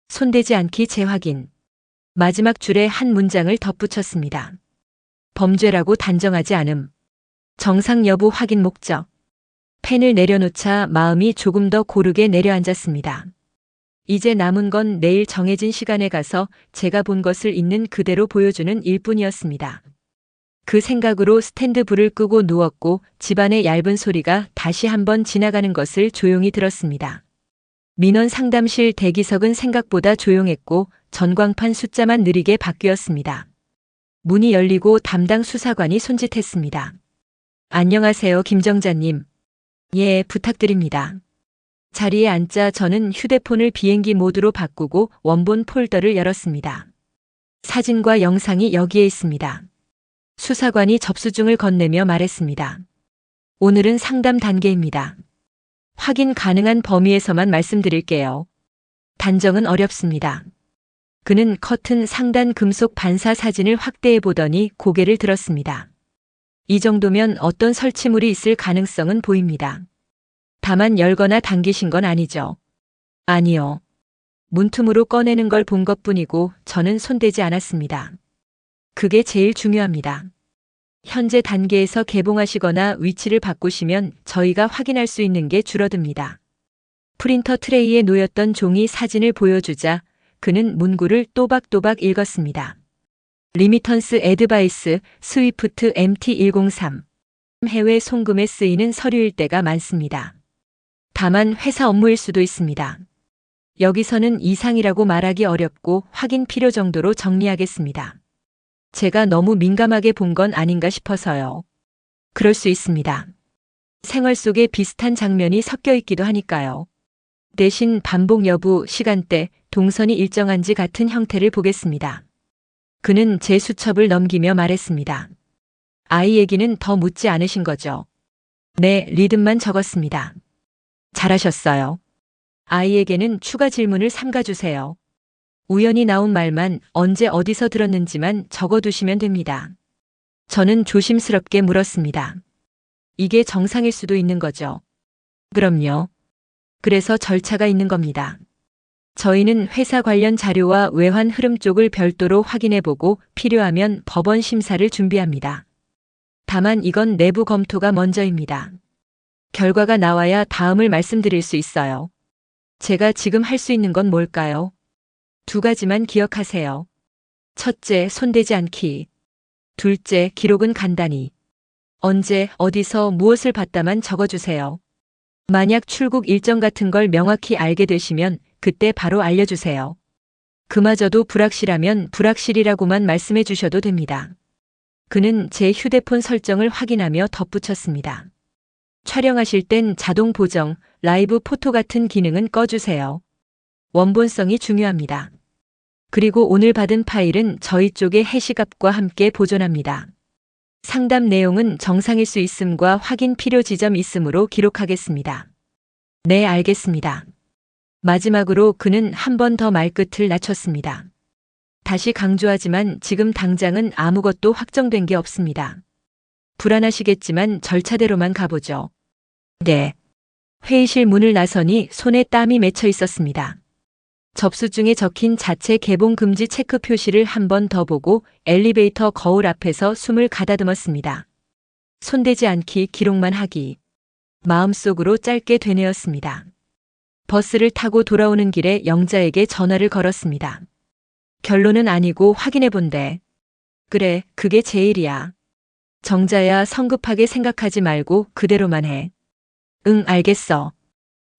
손대지 않기 재확인, 마지막 줄에 한 문장을 덧붙였습니다. 범죄라고 단정하지 않음, 정상 여부 확인 목적. 펜을 내려놓자 마음이 조금 더 고르게 내려앉았습니다. 이제 남은 건 내일 정해진 시간에 가서 제가 본 것을 있는 그대로 보여주는 일뿐이었습니다. 그 생각으로 스탠드 불을 끄고 누웠고 집안의 얇은 소리가 다시 한번 지나가는 것을 조용히 들었습니다. 민원 상담실 대기석은 생각보다 조용했고 전광판 숫자만 느리게 바뀌었습니다. 문이 열리고 담당 수사관이 손짓했습니다. 안녕하세요, 김정자님. 예, 부탁드립니다. 자리에 앉자 저는 휴대폰을 비행기 모드로 바꾸고 원본 폴더를 열었습니다. 사진과 영상이 여기에 있습니다. 수사관이 접수증을 건네며 말했습니다. 오늘은 상담 단계입니다. 확인 가능한 범위에서만 말씀드릴게요. 단정은 어렵습니다. 그는 커튼 상단 금속 반사 사진을 확대해 보더니 고개를 들었습니다. 이 정도면 어떤 설치물이 있을 가능성은 보입니다. 다만 열거나 당기신 건 아니죠. 아니요. 문틈으로 꺼내는 걸 본 것뿐이고 저는 손대지 않았습니다. 그게 제일 중요합니다. 현재 단계에서 개봉하시거나 위치를 바꾸시면 저희가 확인할 수 있는 게 줄어듭니다. 프린터 트레이에 놓였던 종이 사진을 보여주자 그는 문구를 또박또박 읽었습니다. 리미턴스 애드바이스 스위프트 MT103 해외 송금에 쓰이는 서류일 때가 많습니다. 다만 회사 업무일 수도 있습니다. 여기서는 이상이라고 말하기 어렵고 확인 필요 정도로 정리하겠습니다. 제가 너무 민감하게 본 건 아닌가 싶어서요. 그럴 수 있습니다. 생활 속에 비슷한 장면이 섞여 있기도 하니까요. 대신 반복 여부, 시간대, 동선이 일정한지 같은 형태를 보겠습니다. 그는 제 수첩을 넘기며 말했습니다. 아이 얘기는 더 묻지 않으신 거죠? 네, 리듬만 적었습니다. 잘하셨어요. 아이에게는 추가 질문을 삼가주세요. 우연히 나온 말만 언제 어디서 들었는지만 적어두시면 됩니다. 저는 조심스럽게 물었습니다. 이게 정상일 수도 있는 거죠? 그럼요. 그래서 절차가 있는 겁니다. 저희는 회사 관련 자료와 외환 흐름 쪽을 별도로 확인해보고 필요하면 법원 심사를 준비합니다. 다만 이건 내부 검토가 먼저입니다. 결과가 나와야 다음을 말씀드릴 수 있어요. 제가 지금 할 수 있는 건 뭘까요? 두 가지만 기억하세요. 첫째, 손대지 않기. 둘째, 기록은 간단히. 언제, 어디서, 무엇을 봤다만 적어주세요. 만약 출국 일정 같은 걸 명확히 알게 되시면 그때 바로 알려주세요. 그마저도 불확실하면 불확실이라고만 말씀해 주셔도 됩니다. 그는 제 휴대폰 설정을 확인하며 덧붙였습니다. 촬영하실 땐 자동 보정, 라이브 포토 같은 기능은 꺼주세요. 원본성이 중요합니다. 그리고 오늘 받은 파일은 저희 쪽의 해시값과 함께 보존합니다. 상담 내용은 정상일 수 있음과 확인 필요 지점 있음으로 기록하겠습니다. 네, 알겠습니다. 마지막으로 그는 한 번 더 말끝을 낮췄습니다. 다시 강조하지만 지금 당장은 아무것도 확정된 게 없습니다. 불안하시겠지만 절차대로만 가보죠. 네. 회의실 문을 나서니 손에 땀이 맺혀 있었습니다. 접수증에 적힌 자체 개봉 금지 체크 표시를 한 번 더 보고 엘리베이터 거울 앞에서 숨을 가다듬었습니다. 손대지 않기, 기록만 하기. 마음속으로 짧게 되뇌었습니다. 버스를 타고 돌아오는 길에 영자에게 전화를 걸었습니다. 결론은 아니고 확인해본대. 그래, 그게 제일이야. 정자야, 성급하게 생각하지 말고 그대로만 해. 응, 알겠어.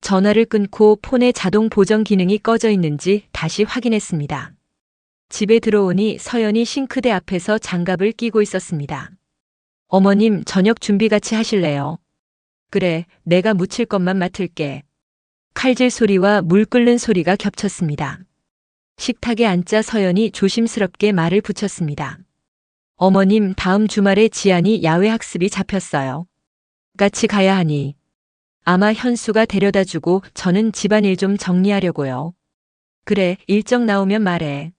전화를 끊고 폰의 자동 보정 기능이 꺼져 있는지 다시 확인했습니다. 집에 들어오니 서연이 싱크대 앞에서 장갑을 끼고 있었습니다. 어머님, 저녁 준비 같이 하실래요? 그래, 내가 묻힐 것만 맡을게. 칼질 소리와 물 끓는 소리가 겹쳤습니다. 식탁에 앉자 서연이 조심스럽게 말을 붙였습니다. 어머님, 다음 주말에 지안이 야외 학습이 잡혔어요. 같이 가야 하니. 아마 현수가 데려다주고 저는 집안일 좀 정리하려고요. 그래, 일정 나오면 말해.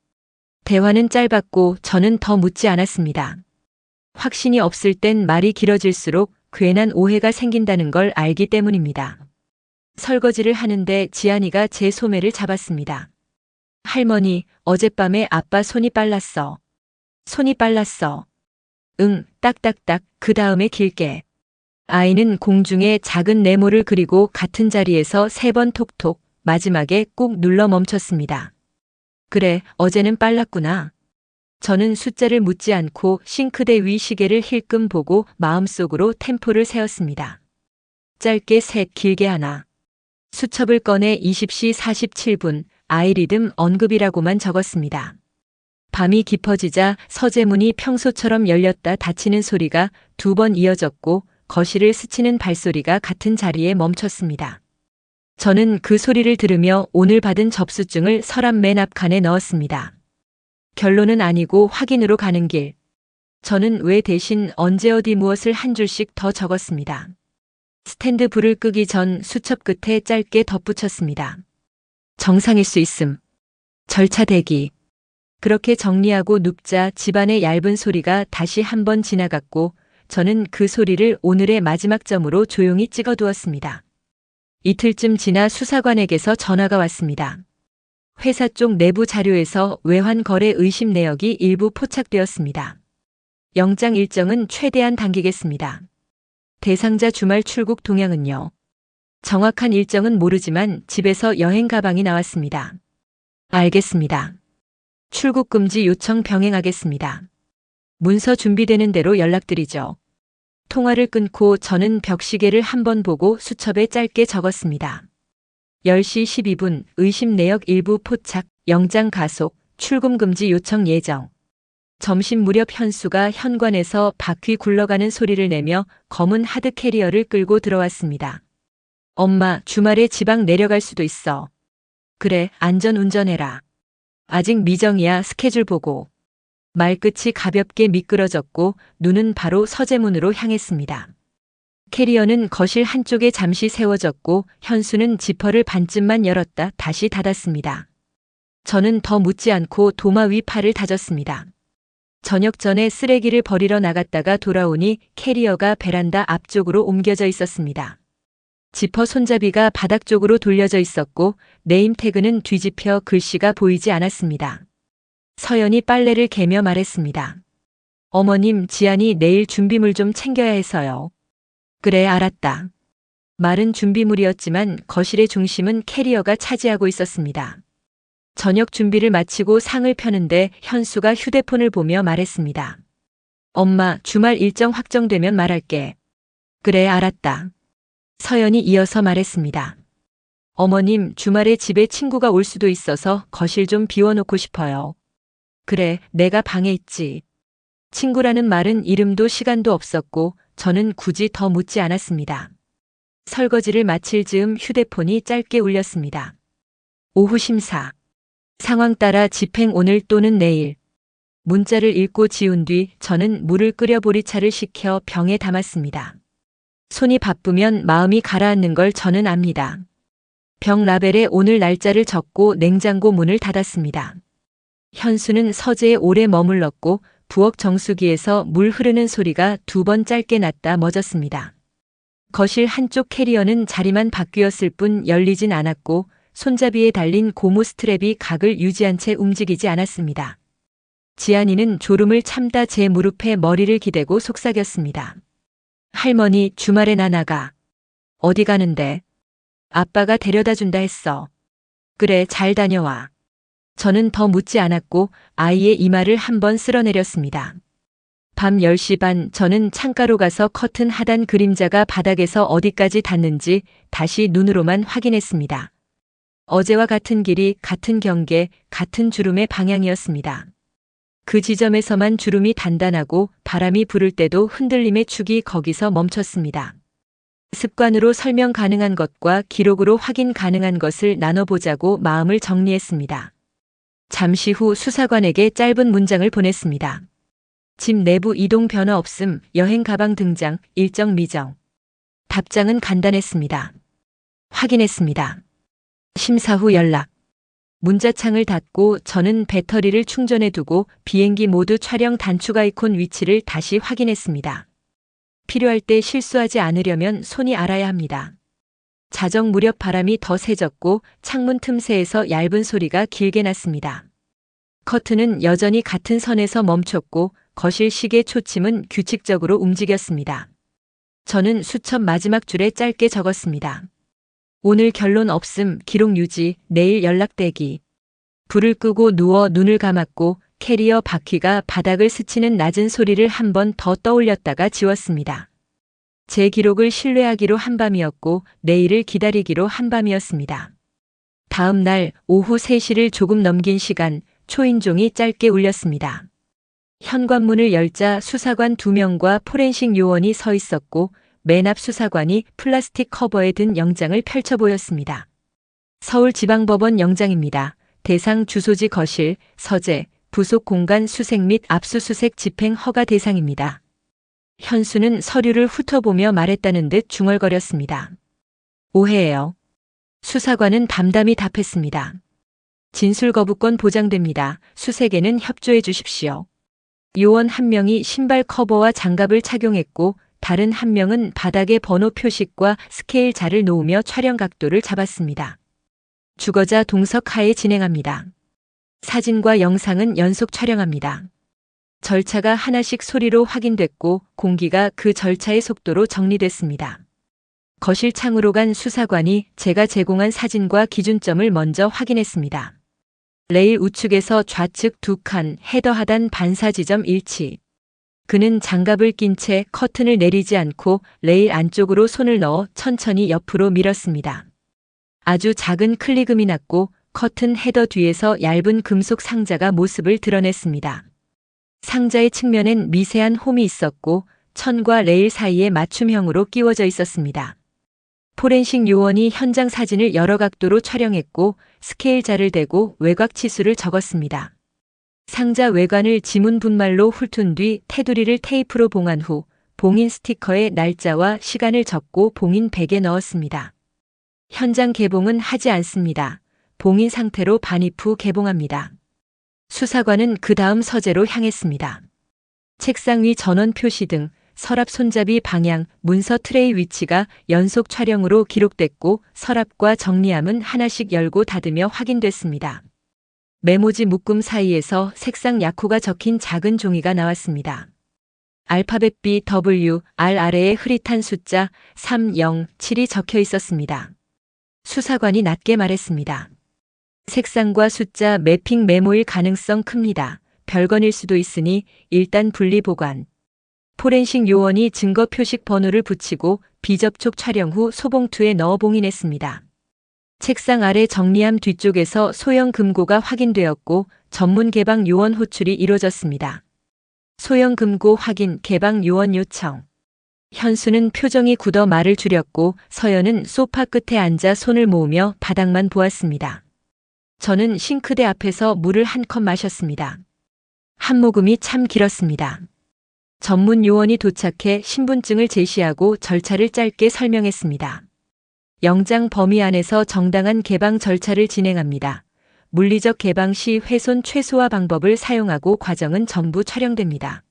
대화는 짧았고 저는 더 묻지 않았습니다. 확신이 없을 땐 말이 길어질수록 괜한 오해가 생긴다는 걸 알기 때문입니다. 설거지를 하는데 지안이가 제 소매를 잡았습니다. 할머니, 어젯밤에 아빠 손이 빨랐어. 손이 빨랐어. 응, 딱딱딱, 그 다음에 길게. 아이는 공중에 작은 네모를 그리고 같은 자리에서 3번 톡톡, 마지막에 꾹 눌러 멈췄습니다. 그래, 어제는 빨랐구나. 저는 숫자를 묻지 않고 싱크대 위 시계를 힐끔 보고 마음속으로 템포를 세웠습니다. 짧게 셋, 길게 하나. 수첩을 꺼내 20시 47분, 아이 리듬 언급이라고만 적었습니다. 밤이 깊어지자 서재문이 평소처럼 열렸다 닫히는 소리가 2번 이어졌고 거실을 스치는 발소리가 같은 자리에 멈췄습니다. 저는 그 소리를 들으며 오늘 받은 접수증을 서랍 맨 앞칸에 넣었습니다. 결론은 아니고 확인으로 가는 길. 저는 왜 대신 언제 어디 무엇을 한 줄씩 더 적었습니다. 스탠드 불을 끄기 전 수첩 끝에 짧게 덧붙였습니다. 정상일 수 있음. 절차 대기. 그렇게 정리하고 눕자 집안의 얇은 소리가 다시 한번 지나갔고 저는 그 소리를 오늘의 마지막 점으로 조용히 찍어두었습니다. 이틀쯤 지나 수사관에게서 전화가 왔습니다. 회사 쪽 내부 자료에서 외환 거래 의심 내역이 일부 포착되었습니다. 영장 일정은 최대한 당기겠습니다. 대상자 주말 출국 동향은요. 정확한 일정은 모르지만 집에서 여행 가방이 나왔습니다. 알겠습니다. 출국 금지 요청 병행하겠습니다. 문서 준비되는 대로 연락드리죠. 통화를 끊고 저는 벽시계를 한번 보고 수첩에 짧게 적었습니다. 10시 12분 의심 내역 일부 포착, 영장 가속, 출금 금지 요청 예정. 점심 무렵 현수가 현관에서 바퀴 굴러가는 소리를 내며 검은 하드 캐리어를 끌고 들어왔습니다. 엄마, 주말에 지방 내려갈 수도 있어. 그래, 안전 운전해라. 아직 미정이야, 스케줄 보고. 말끝이 가볍게 미끄러졌고 눈은 바로 서재문으로 향했습니다. 캐리어는 거실 한쪽에 잠시 세워졌고 현수는 지퍼를 반쯤만 열었다 다시 닫았습니다. 저는 더 묻지 않고 도마 위 팔을 다졌습니다. 저녁 전에 쓰레기를 버리러 나갔다가 돌아오니 캐리어가 베란다 앞쪽으로 옮겨져 있었습니다. 지퍼 손잡이가 바닥 쪽으로 돌려져 있었고 네임태그는 뒤집혀 글씨가 보이지 않았습니다. 서연이 빨래를 개며 말했습니다. 어머님, 지안이 내일 준비물 좀 챙겨야 해서요. 그래, 알았다. 말은 준비물이었지만 거실의 중심은 캐리어가 차지하고 있었습니다. 저녁 준비를 마치고 상을 펴는데 현수가 휴대폰을 보며 말했습니다. 엄마, 주말 일정 확정되면 말할게. 그래, 알았다. 서연이 이어서 말했습니다. 어머님, 주말에 집에 친구가 올 수도 있어서 거실 좀 비워놓고 싶어요. 그래, 내가 방에 있지. 친구라는 말은 이름도 시간도 없었고 저는 굳이 더 묻지 않았습니다. 설거지를 마칠 즈음 휴대폰이 짧게 울렸습니다. 오후 심사. 상황 따라 집행 오늘 또는 내일. 문자를 읽고 지운 뒤 저는 물을 끓여 보리차를 식혀 병에 담았습니다. 손이 바쁘면 마음이 가라앉는 걸 저는 압니다. 병 라벨에 오늘 날짜를 적고 냉장고 문을 닫았습니다. 현수는 서재에 오래 머물렀고 부엌 정수기에서 물 흐르는 소리가 2번 짧게 났다 멎었습니다. 거실 한쪽 캐리어는 자리만 바뀌었을 뿐 열리진 않았고 손잡이에 달린 고무 스트랩이 각을 유지한 채 움직이지 않았습니다. 지안이는 졸음을 참다 제 무릎에 머리를 기대고 속삭였습니다. 할머니, 주말에 나 나가. 어디 가는데? 아빠가 데려다 준다 했어. 그래, 잘 다녀와. 저는 더 묻지 않았고 아이의 이마를 한번 쓸어내렸습니다. 밤 10시 반 저는 창가로 가서 커튼 하단 그림자가 바닥에서 어디까지 닿는지 다시 눈으로만 확인했습니다. 어제와 같은 길이, 같은 경계, 같은 주름의 방향이었습니다. 그 지점에서만 주름이 단단하고 바람이 부를 때도 흔들림의 축이 거기서 멈췄습니다. 습관으로 설명 가능한 것과 기록으로 확인 가능한 것을 나눠보자고 마음을 정리했습니다. 잠시 후 수사관에게 짧은 문장을 보냈습니다. 집 내부 이동 변화 없음, 여행 가방 등장, 일정 미정. 답장은 간단했습니다. 확인했습니다. 심사 후 연락. 문자창을 닫고 저는 배터리를 충전해 두고 비행기 모드 촬영 단축 아이콘 위치를 다시 확인했습니다. 필요할 때 실수하지 않으려면 손이 알아야 합니다. 자정 무렵 바람이 더 세졌고 창문 틈새에서 얇은 소리가 길게 났습니다. 커튼은 여전히 같은 선에서 멈췄고 거실 시계 초침은 규칙적으로 움직였습니다. 저는 수첩 마지막 줄에 짧게 적었습니다. 오늘 결론 없음, 기록 유지, 내일 연락 대기. 불을 끄고 누워 눈을 감았고 캐리어 바퀴가 바닥을 스치는 낮은 소리를 한 번 더 떠올렸다가 지웠습니다. 제 기록을 신뢰하기로 한밤이었고 내일을 기다리기로 한밤이었습니다. 다음 날 오후 3시를 조금 넘긴 시간 초인종이 짧게 울렸습니다. 현관문을 열자 수사관 2명과 포렌식 요원이 서 있었고 맨 앞 수사관이 플라스틱 커버에 든 영장을 펼쳐 보였습니다. 서울지방법원 영장입니다. 대상 주소지 거실, 서재, 부속 공간 수색 및 압수수색 집행 허가 대상입니다. 현수는 서류를 훑어보며 말했다는 듯 중얼거렸습니다. 오해예요. 수사관은 담담히 답했습니다. 진술 거부권 보장됩니다. 수색에는 협조해 주십시오. 요원 1명이 신발 커버와 장갑을 착용했고 다른 1명은 바닥에 번호 표식과 스케일 자를 놓으며 촬영 각도를 잡았습니다. 주거자 동석 하에 진행합니다. 사진과 영상은 연속 촬영합니다. 절차가 하나씩 소리로 확인됐고 공기가 그 절차의 속도로 정리됐습니다. 거실 창으로 간 수사관이 제가 제공한 사진과 기준점을 먼저 확인했습니다. 레일 우측에서 좌측 2칸 헤더 하단 반사 지점 일치. 그는 장갑을 낀 채 커튼을 내리지 않고 레일 안쪽으로 손을 넣어 천천히 옆으로 밀었습니다. 아주 작은 클릭음이 났고 커튼 헤더 뒤에서 얇은 금속 상자가 모습을 드러냈습니다. 상자의 측면엔 미세한 홈이 있었고 천과 레일 사이에 맞춤형으로 끼워져 있었습니다. 포렌식 요원이 현장 사진을 여러 각도로 촬영했고 스케일 자를 대고 외곽 치수를 적었습니다. 상자 외관을 지문 분말로 훑은 뒤 테두리를 테이프로 봉한 후 봉인 스티커에 날짜와 시간을 적고 봉인 백에 넣었습니다. 현장 개봉은 하지 않습니다. 봉인 상태로 반입 후 개봉합니다. 수사관은 그 다음 서재로 향했습니다. 책상 위 전원 표시 등 서랍 손잡이 방향, 문서 트레이 위치가 연속 촬영으로 기록됐고 서랍과 정리함은 하나씩 열고 닫으며 확인됐습니다. 메모지 묶음 사이에서 색상 약호가 적힌 작은 종이가 나왔습니다. 알파벳 B, W, R 아래에 흐릿한 숫자 307이 적혀 있었습니다. 수사관이 낮게 말했습니다. 색상과 숫자 매핑 메모일 가능성 큽니다. 별건일 수도 있으니 일단 분리 보관. 포렌식 요원이 증거 표식 번호를 붙이고 비접촉 촬영 후 소봉투에 넣어 봉인했습니다. 책상 아래 정리함 뒤쪽에서 소형 금고가 확인되었고 전문 개방 요원 호출이 이루어졌습니다. 소형 금고 확인 개방 요원 요청. 현수는 표정이 굳어 말을 줄였고 서연은 소파 끝에 앉아 손을 모으며 바닥만 보았습니다. 저는 싱크대 앞에서 물을 한 컵 마셨습니다. 한 모금이 참 길었습니다. 전문 요원이 도착해 신분증을 제시하고 절차를 짧게 설명했습니다. 영장 범위 안에서 정당한 개방 절차를 진행합니다. 물리적 개방 시 훼손 최소화 방법을 사용하고 과정은 전부 촬영됩니다.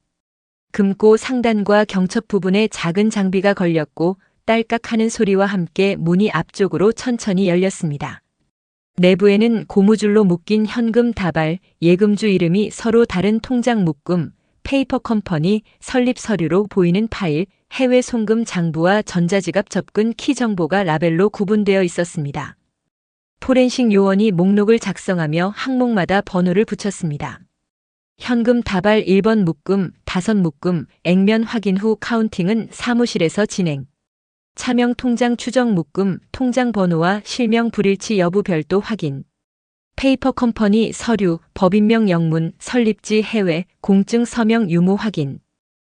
금고 상단과 경첩 부분에 작은 장비가 걸렸고 딸깍하는 소리와 함께 문이 앞쪽으로 천천히 열렸습니다. 내부에는 고무줄로 묶인 현금 다발, 예금주 이름이 서로 다른 통장 묶음, 페이퍼 컴퍼니, 설립 서류로 보이는 파일, 해외 송금 장부와 전자지갑 접근 키 정보가 라벨로 구분되어 있었습니다. 포렌식 요원이 목록을 작성하며 항목마다 번호를 붙였습니다. 현금 다발 1번 묶음, 5 묶음, 액면 확인 후 카운팅은 사무실에서 진행. 차명 통장 추정 묶음, 통장 번호와 실명 불일치 여부 별도 확인. 페이퍼 컴퍼니 서류, 법인명 영문, 설립지 해외, 공증 서명 유무 확인.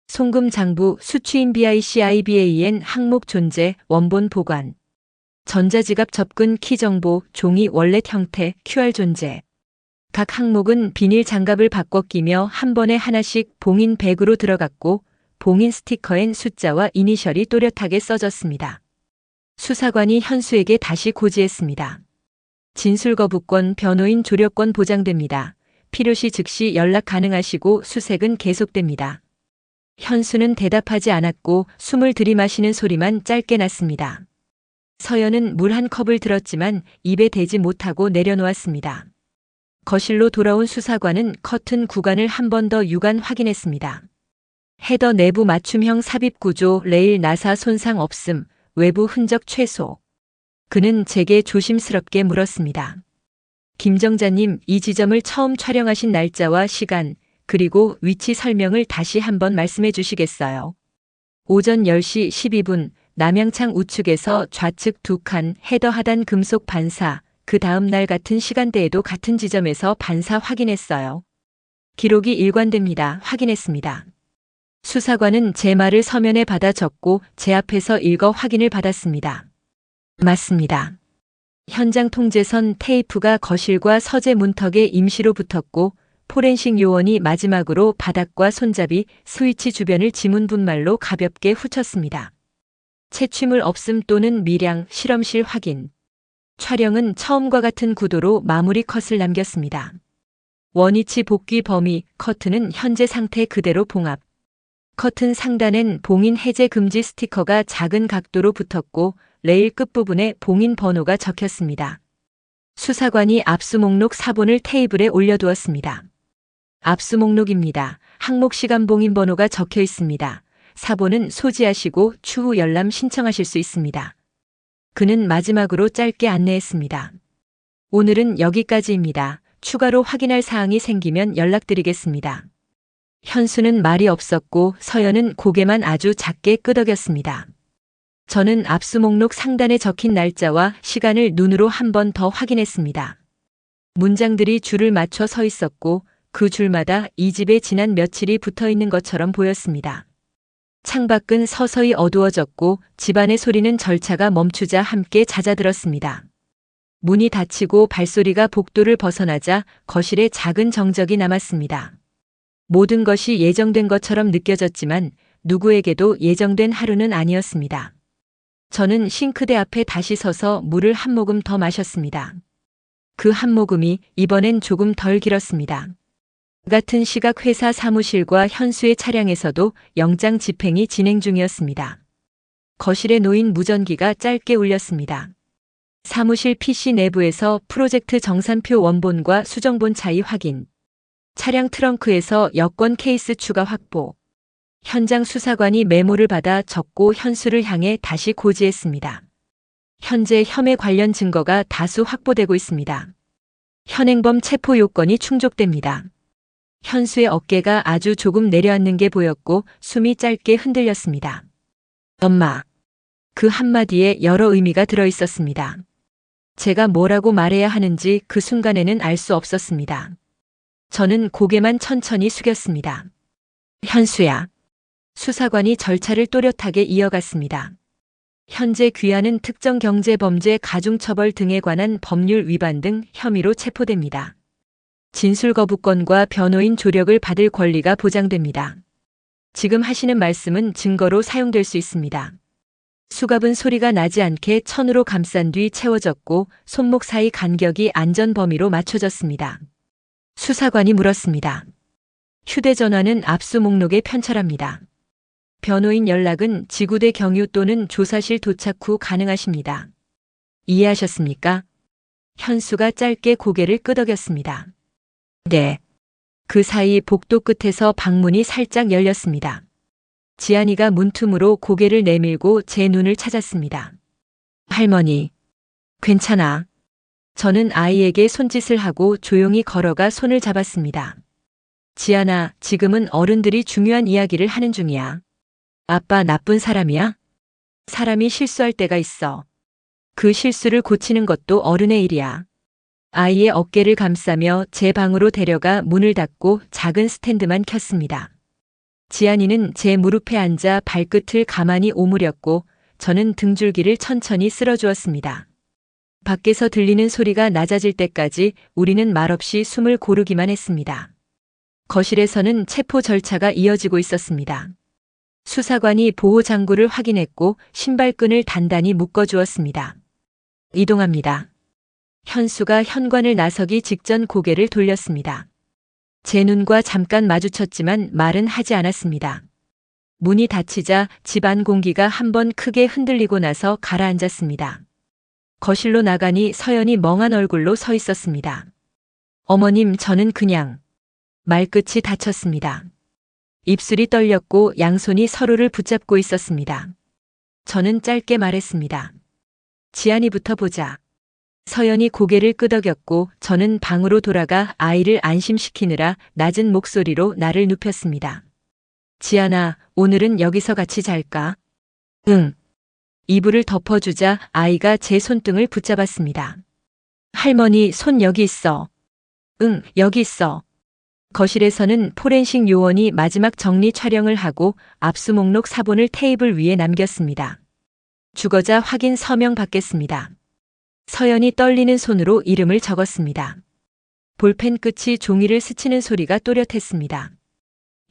송금 장부, 수취인 BICIBAN 항목 존재, 원본 보관. 전자지갑 접근 키 정보, 종이 월렛 형태, QR 존재. 각 항목은 비닐 장갑을 바꿔 끼며 한 번에 하나씩 봉인 백으로 들어갔고 봉인 스티커엔 숫자와 이니셜이 또렷하게 써졌습니다. 수사관이 현수에게 다시 고지했습니다. 진술 거부권, 변호인 조력권 보장됩니다. 필요시 즉시 연락 가능하시고 수색은 계속됩니다. 현수는 대답하지 않았고 숨을 들이마시는 소리만 짧게 났습니다. 서연은 물 한 컵을 들었지만 입에 대지 못하고 내려놓았습니다. 거실로 돌아온 수사관은 커튼 구간을 한 번 더 육안 확인했습니다. 헤더 내부 맞춤형 삽입 구조, 레일 나사 손상 없음, 외부 흔적 최소. 그는 제게 조심스럽게 물었습니다. 김정자님, 이 지점을 처음 촬영하신 날짜와 시간, 그리고 위치 설명을 다시 한번 말씀해 주시겠어요? 오전 10시 12분, 남양창 우측에서 좌측 2칸 헤더 하단 금속 반사, 그 다음 날 같은 시간대에도 같은 지점에서 반사 확인했어요. 기록이 일관됩니다. 확인했습니다. 수사관은 제 말을 서면에 받아 적고 제 앞에서 읽어 확인을 받았습니다. 맞습니다. 현장 통제선 테이프가 거실과 서재 문턱에 임시로 붙었고 포렌식 요원이 마지막으로 바닥과 손잡이, 스위치 주변을 지문 분말로 가볍게 훑었습니다. 채취물 없음 또는 미량, 실험실 확인. 촬영은 처음과 같은 구도로 마무리 컷을 남겼습니다. 원위치 복귀 범위, 커튼은 현재 상태 그대로 봉합. 커튼 상단엔 봉인 해제 금지 스티커가 작은 각도로 붙었고 레일 끝부분에 봉인 번호가 적혔습니다. 수사관이 압수 목록 사본을 테이블에 올려두었습니다. 압수 목록입니다. 항목 시간 봉인 번호가 적혀 있습니다. 사본은 소지하시고 추후 열람 신청하실 수 있습니다. 그는 마지막으로 짧게 안내했습니다. 오늘은 여기까지입니다. 추가로 확인할 사항이 생기면 연락드리겠습니다. 현수는 말이 없었고 서연은 고개만 아주 작게 끄덕였습니다. 저는 압수 목록 상단에 적힌 날짜와 시간을 눈으로 한 번 더 확인했습니다. 문장들이 줄을 맞춰 서 있었고 그 줄마다 이 집에 지난 며칠이 붙어 있는 것처럼 보였습니다. 창밖은 서서히 어두워졌고 집안의 소리는 절차가 멈추자 함께 잦아들었습니다. 문이 닫히고 발소리가 복도를 벗어나자 거실에 작은 정적이 남았습니다. 모든 것이 예정된 것처럼 느껴졌지만 누구에게도 예정된 하루는 아니었습니다. 저는 싱크대 앞에 다시 서서 물을 한 모금 더 마셨습니다. 그 한 모금이 이번엔 조금 덜 길었습니다. 같은 시각 회사 사무실과 현수의 차량에서도 영장 집행이 진행 중이었습니다. 거실에 놓인 무전기가 짧게 울렸습니다. 사무실 PC 내부에서 프로젝트 정산표 원본과 수정본 차이 확인. 차량 트렁크에서 여권 케이스 추가 확보. 현장 수사관이 메모를 받아 적고 현수를 향해 다시 고지했습니다. 현재 혐의 관련 증거가 다수 확보되고 있습니다. 현행범 체포 요건이 충족됩니다. 현수의 어깨가 아주 조금 내려앉는 게 보였고 숨이 짧게 흔들렸습니다. 엄마. 그 한마디에 여러 의미가 들어 있었습니다. 제가 뭐라고 말해야 하는지 그 순간에는 알 수 없었습니다. 저는 고개만 천천히 숙였습니다. 현수야. 수사관이 절차를 또렷하게 이어갔습니다. 현재 귀하는 특정 경제범죄 가중처벌 등에 관한 법률 위반 등 혐의로 체포됩니다. 진술 거부권과 변호인 조력을 받을 권리가 보장됩니다. 지금 하시는 말씀은 증거로 사용될 수 있습니다. 수갑은 소리가 나지 않게 천으로 감싼 뒤 채워졌고 손목 사이 간격이 안전 범위로 맞춰졌습니다. 수사관이 물었습니다. 휴대전화는 압수 목록에 편철합니다. 변호인 연락은 지구대 경유 또는 조사실 도착 후 가능하십니다. 이해하셨습니까? 현수가 짧게 고개를 끄덕였습니다. 네. 그 사이 복도 끝에서 방문이 살짝 열렸습니다. 지안이가 문틈으로 고개를 내밀고 제 눈을 찾았습니다. 할머니. 괜찮아. 저는 아이에게 손짓을 하고 조용히 걸어가 손을 잡았습니다. 지안아, 지금은 어른들이 중요한 이야기를 하는 중이야. 아빠 나쁜 사람이야? 사람이 실수할 때가 있어. 그 실수를 고치는 것도 어른의 일이야. 아이의 어깨를 감싸며 제 방으로 데려가 문을 닫고 작은 스탠드만 켰습니다. 지안이는 제 무릎에 앉아 발끝을 가만히 오므렸고 저는 등줄기를 천천히 쓸어주었습니다. 밖에서 들리는 소리가 낮아질 때까지 우리는 말없이 숨을 고르기만 했습니다. 거실에서는 체포 절차가 이어지고 있었습니다. 수사관이 보호장구를 확인했고 신발끈을 단단히 묶어주었습니다. 이동합니다. 현수가 현관을 나서기 직전 고개를 돌렸습니다. 제 눈과 잠깐 마주쳤지만 말은 하지 않았습니다. 문이 닫히자 집안 공기가 한번 크게 흔들리고 나서 가라앉았습니다. 거실로 나가니 서연이 멍한 얼굴로 서 있었습니다. 어머님, 저는 그냥... 말끝이 닫혔습니다. 입술이 떨렸고 양손이 서로를 붙잡고 있었습니다. 저는 짧게 말했습니다. 지안이부터 보자. 서연이 고개를 끄덕였고 저는 방으로 돌아가 아이를 안심시키느라 낮은 목소리로 나를 눕혔습니다. 지안아, 오늘은 여기서 같이 잘까? 응. 이불을 덮어주자 아이가 제 손등을 붙잡았습니다. 할머니, 손 여기 있어. 응, 여기 있어. 거실에서는 포렌식 요원이 마지막 정리 촬영을 하고 압수 목록 사본을 테이블 위에 남겼습니다. 주거자 확인 서명 받겠습니다. 서연이 떨리는 손으로 이름을 적었습니다. 볼펜 끝이 종이를 스치는 소리가 또렷했습니다.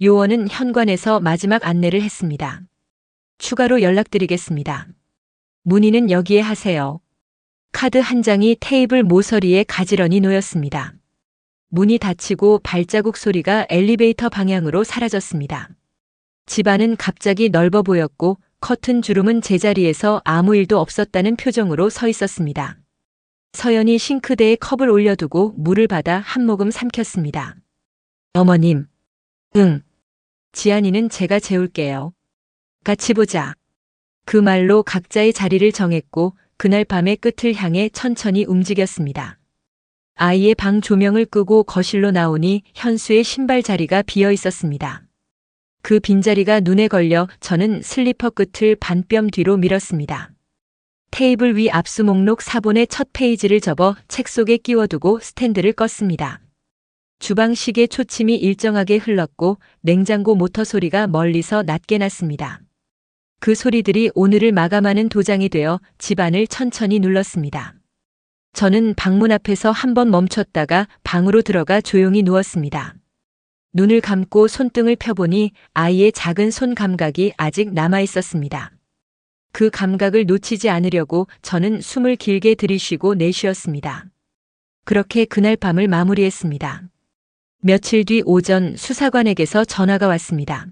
요원은 현관에서 마지막 안내를 했습니다. 추가로 연락드리겠습니다. 문의는 여기에 하세요. 카드 한 장이 테이블 모서리에 가지런히 놓였습니다. 문이 닫히고 발자국 소리가 엘리베이터 방향으로 사라졌습니다. 집안은 갑자기 넓어 보였고 커튼 주름은 제자리에서 아무 일도 없었다는 표정으로 서 있었습니다. 서연이 싱크대에 컵을 올려두고 물을 받아 한 모금 삼켰습니다. 어머님. 응. 지안이는 제가 재울게요. 같이 보자. 그 말로 각자의 자리를 정했고 그날 밤의 끝을 향해 천천히 움직였습니다. 아이의 방 조명을 끄고 거실로 나오니 현수의 신발 자리가 비어 있었습니다. 그 빈자리가 눈에 걸려 저는 슬리퍼 끝을 반뼘 뒤로 밀었습니다. 테이블 위 압수 목록 사본의 첫 페이지를 접어 책 속에 끼워두고 스탠드를 껐습니다. 주방 시계 초침이 일정하게 흘렀고 냉장고 모터 소리가 멀리서 낮게 났습니다. 그 소리들이 오늘을 마감하는 도장이 되어 집안을 천천히 눌렀습니다. 저는 방문 앞에서 한번 멈췄다가 방으로 들어가 조용히 누웠습니다. 눈을 감고 손등을 펴보니 아이의 작은 손 감각이 아직 남아 있었습니다. 그 감각을 놓치지 않으려고 저는 숨을 길게 들이쉬고 내쉬었습니다. 그렇게 그날 밤을 마무리했습니다. 며칠 뒤 오전 수사관에게서 전화가 왔습니다.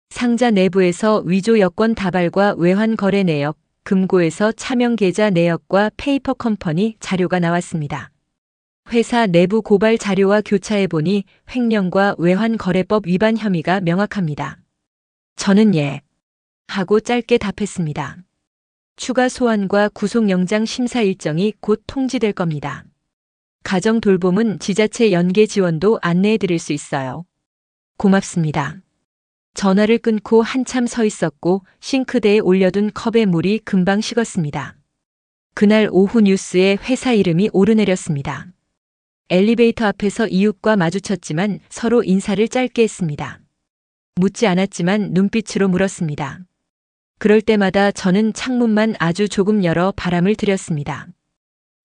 상자 내부에서 위조 여권 다발과 외환 거래 내역, 금고에서 차명 계좌 내역과 페이퍼 컴퍼니 자료가 나왔습니다. 회사 내부 고발 자료와 교차해보니 횡령과 외환거래법 위반 혐의가 명확합니다. 저는 예. 하고 짧게 답했습니다. 추가 소환과 구속영장 심사 일정이 곧 통지될 겁니다. 가정 돌봄은 지자체 연계 지원도 안내해 드릴 수 있어요. 고맙습니다. 전화를 끊고 한참 서 있었고 싱크대에 올려둔 컵의 물이 금방 식었습니다. 그날 오후 뉴스에 회사 이름이 오르내렸습니다. 엘리베이터 앞에서 이웃과 마주쳤지만 서로 인사를 짧게 했습니다. 묻지 않았지만 눈빛으로 물었습니다. 그럴 때마다 저는 창문만 아주 조금 열어 바람을 들였습니다.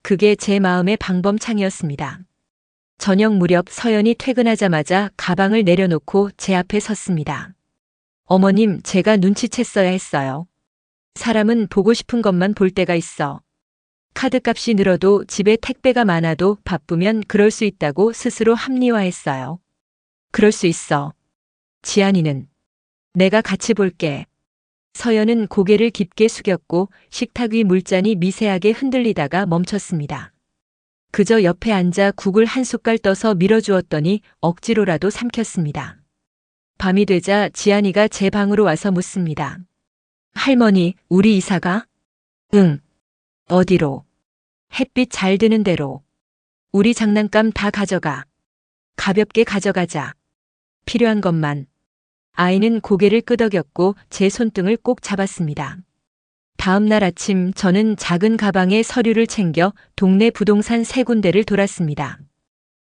그게 제 마음의 방범창이었습니다. 저녁 무렵 서연이 퇴근하자마자 가방을 내려놓고 제 앞에 섰습니다. 어머님, 제가 눈치챘어야 했어요. 사람은 보고 싶은 것만 볼 때가 있어. 카드값이 늘어도 집에 택배가 많아도 바쁘면 그럴 수 있다고 스스로 합리화했어요. 그럴 수 있어. 지안이는. 내가 같이 볼게. 서연은 고개를 깊게 숙였고 식탁 위 물잔이 미세하게 흔들리다가 멈췄습니다. 그저 옆에 앉아 국을 한 숟갈 떠서 밀어주었더니 억지로라도 삼켰습니다. 밤이 되자 지안이가 제 방으로 와서 묻습니다. 할머니, 우리 이사가? 응. 어디로? 햇빛 잘 드는 데로. 우리 장난감 다 가져가. 가볍게 가져가자. 필요한 것만. 아이는 고개를 끄덕였고 제 손등을 꼭 잡았습니다. 다음 날 아침 저는 작은 가방에 서류를 챙겨 동네 부동산 3군데를 돌았습니다.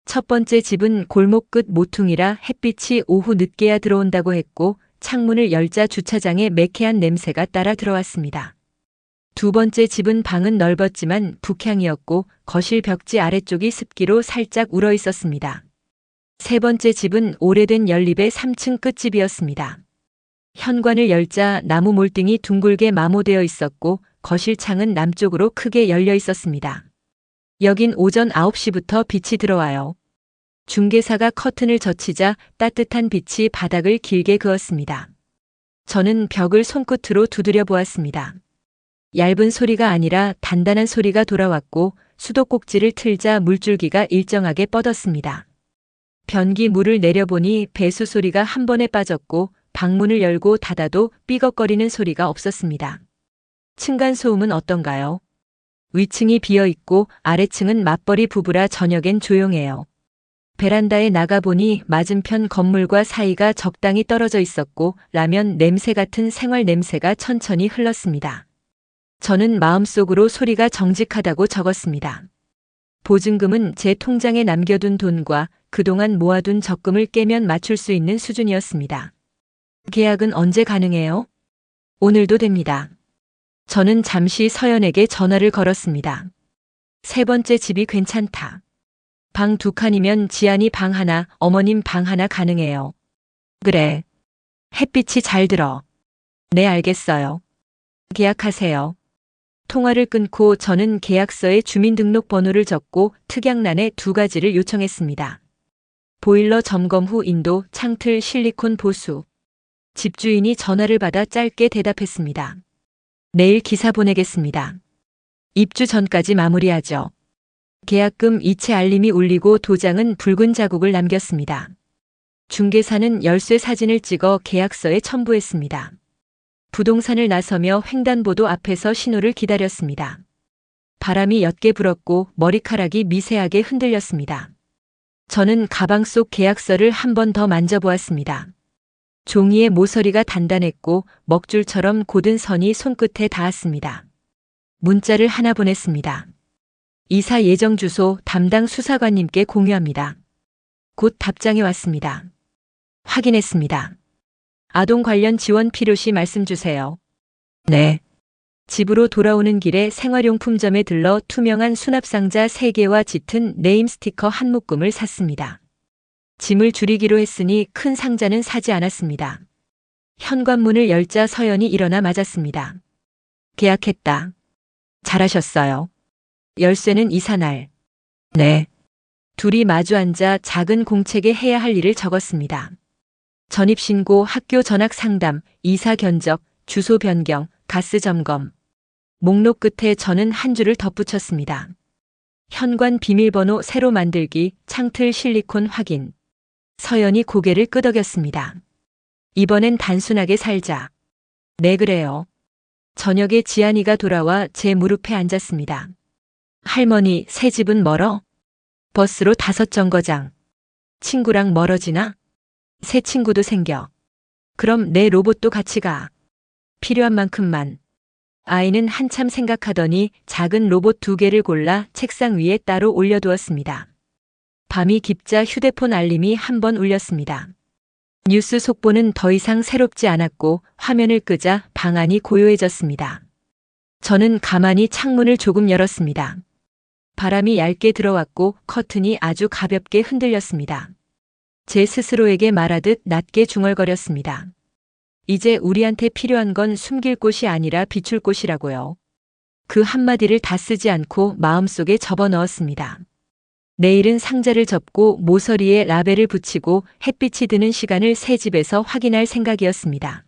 첫 번째 집은 골목 끝 모퉁이라 햇빛이 오후 늦게야 들어온다고 했고 창문을 열자 주차장에 매캐한 냄새가 따라 들어왔습니다. 두 번째 집은 방은 넓었지만 북향이었고 거실 벽지 아래쪽이 습기로 살짝 울어 있었습니다. 세 번째 집은 오래된 연립의 3층 끝집이었습니다. 현관을 열자 나무 몰딩이 둥글게 마모되어 있었고 거실 창은 남쪽으로 크게 열려 있었습니다. 여긴 오전 9시부터 빛이 들어와요. 중개사가 커튼을 젖히자 따뜻한 빛이 바닥을 길게 그었습니다. 저는 벽을 손끝으로 두드려 보았습니다. 얇은 소리가 아니라 단단한 소리가 돌아왔고 수도꼭지를 틀자 물줄기가 일정하게 뻗었습니다. 변기 물을 내려보니 배수 소리가 한 번에 빠졌고 방문을 열고 닫아도 삐걱거리는 소리가 없었습니다. 층간소음은 어떤가요? 위층이 비어있고 아래층은 맞벌이 부부라 저녁엔 조용해요. 베란다에 나가보니 맞은편 건물과 사이가 적당히 떨어져 있었고 라면 냄새 같은 생활 냄새가 천천히 흘렀습니다. 저는 마음속으로 소리가 정직하다고 적었습니다. 보증금은 제 통장에 남겨둔 돈과 그동안 모아둔 적금을 깨면 맞출 수 있는 수준이었습니다. 계약은 언제 가능해요? 오늘도 됩니다. 저는 잠시 서연에게 전화를 걸었습니다. 세 번째 집이 괜찮다. 방 2칸이면 지안이 방 하나, 어머님 방 하나 가능해요. 그래. 햇빛이 잘 들어. 네, 알겠어요. 계약하세요. 통화를 끊고 저는 계약서에 주민등록번호를 적고 특약란에 2가지를 요청했습니다. 보일러 점검 후 인도, 창틀 실리콘 보수. 집주인이 전화를 받아 짧게 대답했습니다. 내일 기사 보내겠습니다. 입주 전까지 마무리하죠. 계약금 이체 알림이 울리고 도장은 붉은 자국을 남겼습니다. 중개사는 열쇠 사진을 찍어 계약서에 첨부했습니다. 부동산을 나서며 횡단보도 앞에서 신호를 기다렸습니다. 바람이 옅게 불었고 머리카락이 미세하게 흔들렸습니다. 저는 가방 속 계약서를 한 번 더 만져보았습니다. 종이의 모서리가 단단했고 먹줄처럼 곧은 선이 손끝에 닿았습니다. 문자를 하나 보냈습니다. 이사 예정 주소 담당 수사관님께 공유합니다. 곧 답장이 왔습니다. 확인했습니다. 아동 관련 지원 필요시 말씀 주세요. 네. 집으로 돌아오는 길에 생활용품점에 들러 투명한 수납상자 3개와 짙은 네임 스티커 한 묶음을 샀습니다. 짐을 줄이기로 했으니 큰 상자는 사지 않았습니다. 현관문을 열자 서연이 일어나 맞았습니다. 계약했다. 잘하셨어요. 열쇠는 이사날. 네. 둘이 마주 앉아 작은 공책에 해야 할 일을 적었습니다. 전입신고, 학교 전학 상담, 이사 견적, 주소 변경, 가스 점검. 목록 끝에 저는 한 줄을 덧붙였습니다. 현관 비밀번호 새로 만들기, 창틀 실리콘 확인. 서연이 고개를 끄덕였습니다. 이번엔 단순하게 살자. 네, 그래요. 저녁에 지안이가 돌아와 제 무릎에 앉았습니다. 할머니, 새 집은 멀어? 버스로 5정거장. 친구랑 멀어지나? 새 친구도 생겨. 그럼 내 로봇도 같이 가. 필요한 만큼만. 아이는 한참 생각하더니 작은 로봇 2개를 골라 책상 위에 따로 올려두었습니다. 밤이 깊자 휴대폰 알림이 한 번 울렸습니다. 뉴스 속보는 더 이상 새롭지 않았고 화면을 끄자 방 안이 고요해졌습니다. 저는 가만히 창문을 조금 열었습니다. 바람이 얇게 들어왔고 커튼이 아주 가볍게 흔들렸습니다. 제 스스로에게 말하듯 낮게 중얼거렸습니다. 이제 우리한테 필요한 건 숨길 곳이 아니라 비출 곳이라고요. 그 한마디를 다 쓰지 않고 마음속에 접어넣었습니다. 내일은 상자를 접고 모서리에 라벨을 붙이고 햇빛이 드는 시간을 새 집에서 확인할 생각이었습니다.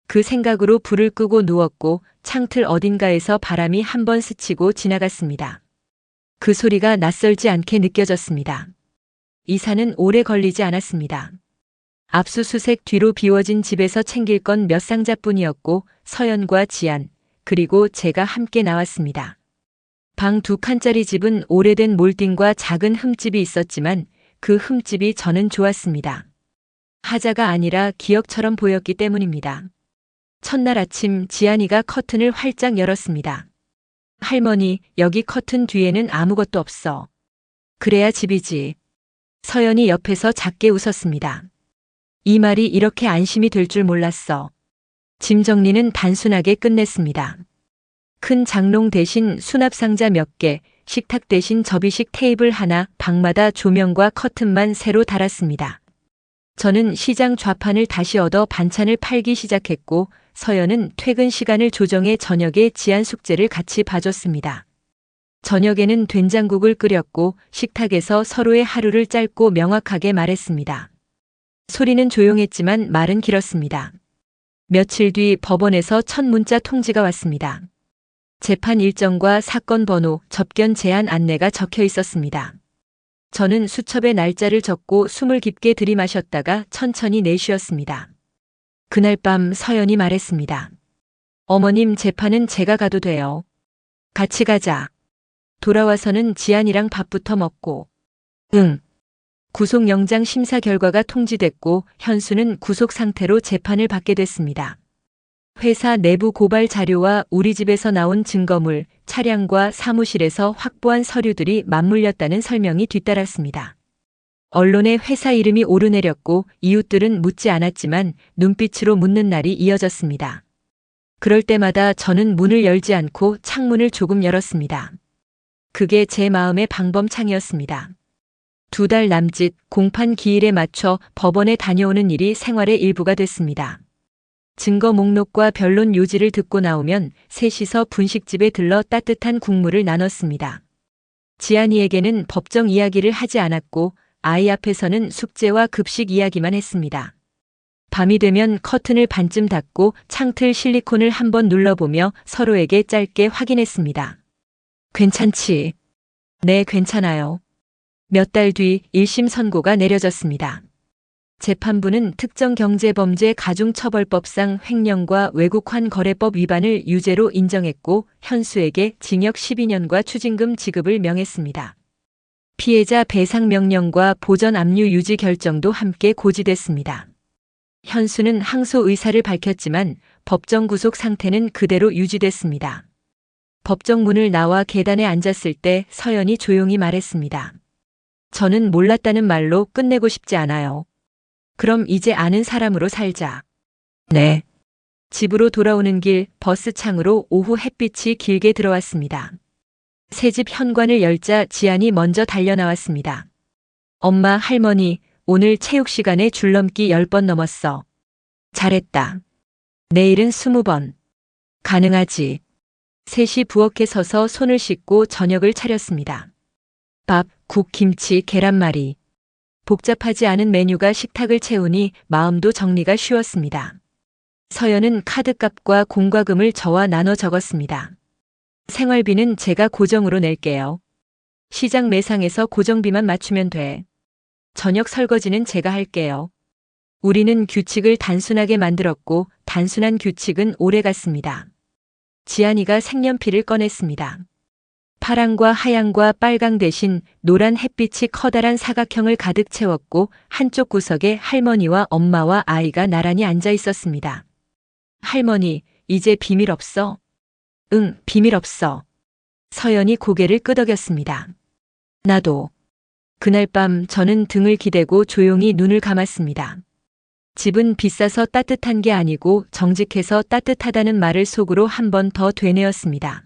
그 생각으로 불을 끄고 누웠고 창틀 어딘가에서 바람이 한 번 스치고 지나갔습니다. 그 소리가 낯설지 않게 느껴졌습니다. 이사는 오래 걸리지 않았습니다. 압수수색 뒤로 비워진 집에서 챙길 건 몇 상자뿐이었고 서연과 지안, 그리고 제가 함께 나왔습니다. 방 2칸짜리 집은 오래된 몰딩과 작은 흠집이 있었지만 그 흠집이 저는 좋았습니다. 하자가 아니라 기억처럼 보였기 때문입니다. 첫날 아침 지안이가 커튼을 활짝 열었습니다. 할머니, 여기 커튼 뒤에는 아무것도 없어. 그래야 집이지. 서연이 옆에서 작게 웃었습니다. 이 말이 이렇게 안심이 될 줄 몰랐어. 짐 정리는 단순하게 끝냈습니다. 큰 장롱 대신 수납상자 몇 개, 식탁 대신 접이식 테이블 하나, 방마다 조명과 커튼만 새로 달았습니다. 저는 시장 좌판을 다시 얻어 반찬을 팔기 시작했고 서연은 퇴근 시간을 조정해 저녁에 지안 숙제를 같이 봐줬습니다. 저녁에는 된장국을 끓였고 식탁에서 서로의 하루를 짧고 명확하게 말했습니다. 소리는 조용했지만 말은 길었습니다. 며칠 뒤 법원에서 첫 문자 통지가 왔습니다. 재판 일정과 사건 번호, 접견 제한 안내가 적혀 있었습니다. 저는 수첩에 날짜를 적고 숨을 깊게 들이마셨다가 천천히 내쉬었습니다. 그날 밤 서연이 말했습니다. 어머님, 재판은 제가 가도 돼요. 같이 가자. 돌아와서는 지안이랑 밥부터 먹고. 응. 구속영장 심사 결과가 통지됐고 현수는 구속 상태로 재판을 받게 됐습니다. 회사 내부 고발 자료와 우리 집에서 나온 증거물, 차량과 사무실에서 확보한 서류들이 맞물렸다는 설명이 뒤따랐습니다. 언론에 회사 이름이 오르내렸고 이웃들은 묻지 않았지만 눈빛으로 묻는 날이 이어졌습니다. 그럴 때마다 저는 문을 열지 않고 창문을 조금 열었습니다. 그게 제 마음의 방범창이었습니다. 2달 남짓 공판 기일에 맞춰 법원에 다녀오는 일이 생활의 일부가 됐습니다. 증거 목록과 변론 요지를 듣고 나오면 셋이서 분식집에 들러 따뜻한 국물을 나눴습니다. 지안이에게는 법정 이야기를 하지 않았고 아이 앞에서는 숙제와 급식 이야기만 했습니다. 밤이 되면 커튼을 반쯤 닫고 창틀 실리콘을 한번 눌러보며 서로에게 짧게 확인했습니다. 괜찮지? 네, 괜찮아요. 몇 달 뒤 1심 선고가 내려졌습니다. 재판부는 특정경제범죄 가중처벌법상 횡령과 외국환 거래법 위반을 유죄로 인정했고 현수에게 징역 12년과 추징금 지급을 명했습니다. 피해자 배상 명령과 보전 압류 유지 결정도 함께 고지됐습니다. 현수는 항소 의사를 밝혔지만 법정 구속 상태는 그대로 유지됐습니다. 법정 문을 나와 계단에 앉았을 때 서연이 조용히 말했습니다. 저는 몰랐다는 말로 끝내고 싶지 않아요. 그럼 이제 아는 사람으로 살자. 네. 집으로 돌아오는 길 버스 창으로 오후 햇빛이 길게 들어왔습니다. 새집 현관을 열자 지안이 먼저 달려나왔습니다. 엄마, 할머니, 오늘 체육 시간에 줄넘기 10번 넘었어. 잘했다. 내일은 20번. 가능하지. 셋이 부엌에 서서 손을 씻고 저녁을 차렸습니다. 밥, 국, 김치, 계란말이. 복잡하지 않은 메뉴가 식탁을 채우니 마음도 정리가 쉬웠습니다. 서연은 카드값과 공과금을 저와 나눠 적었습니다. 생활비는 제가 고정으로 낼게요. 시장 매상에서 고정비만 맞추면 돼. 저녁 설거지는 제가 할게요. 우리는 규칙을 단순하게 만들었고 단순한 규칙은 오래갔습니다. 지안이가 색연필을 꺼냈습니다. 파랑과 하양과 빨강 대신 노란 햇빛이 커다란 사각형을 가득 채웠고 한쪽 구석에 할머니와 엄마와 아이가 나란히 앉아 있었습니다. 할머니, 이제 비밀 없어? 응, 비밀 없어. 서연이 고개를 끄덕였습니다. 나도. 그날 밤 저는 등을 기대고 조용히 눈을 감았습니다. 집은 비싸서 따뜻한 게 아니고 정직해서 따뜻하다는 말을 속으로 한 번 더 되뇌었습니다.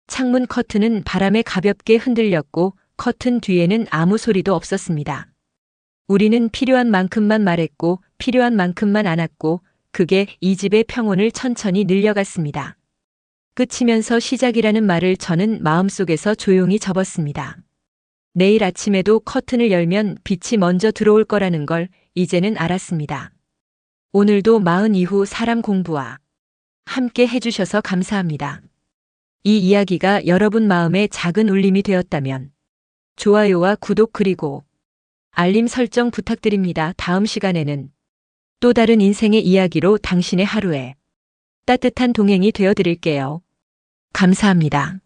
창문 커튼은 바람에 가볍게 흔들렸고 커튼 뒤에는 아무 소리도 없었습니다. 우리는 필요한 만큼만 말했고 필요한 만큼만 안았고 그게 이 집의 평온을 천천히 늘려갔습니다. 끝이면서 시작이라는 말을 저는 마음속에서 조용히 접었습니다. 내일 아침에도 커튼을 열면 빛이 먼저 들어올 거라는 걸 이제는 알았습니다. 오늘도 마흔 이후 사람 공부와 함께 해주셔서 감사합니다. 이 이야기가 여러분 마음에 작은 울림이 되었다면 좋아요와 구독 그리고 알림 설정 부탁드립니다. 다음 시간에는 또 다른 인생의 이야기로 당신의 하루에 따뜻한 동행이 되어 드릴게요. 감사합니다.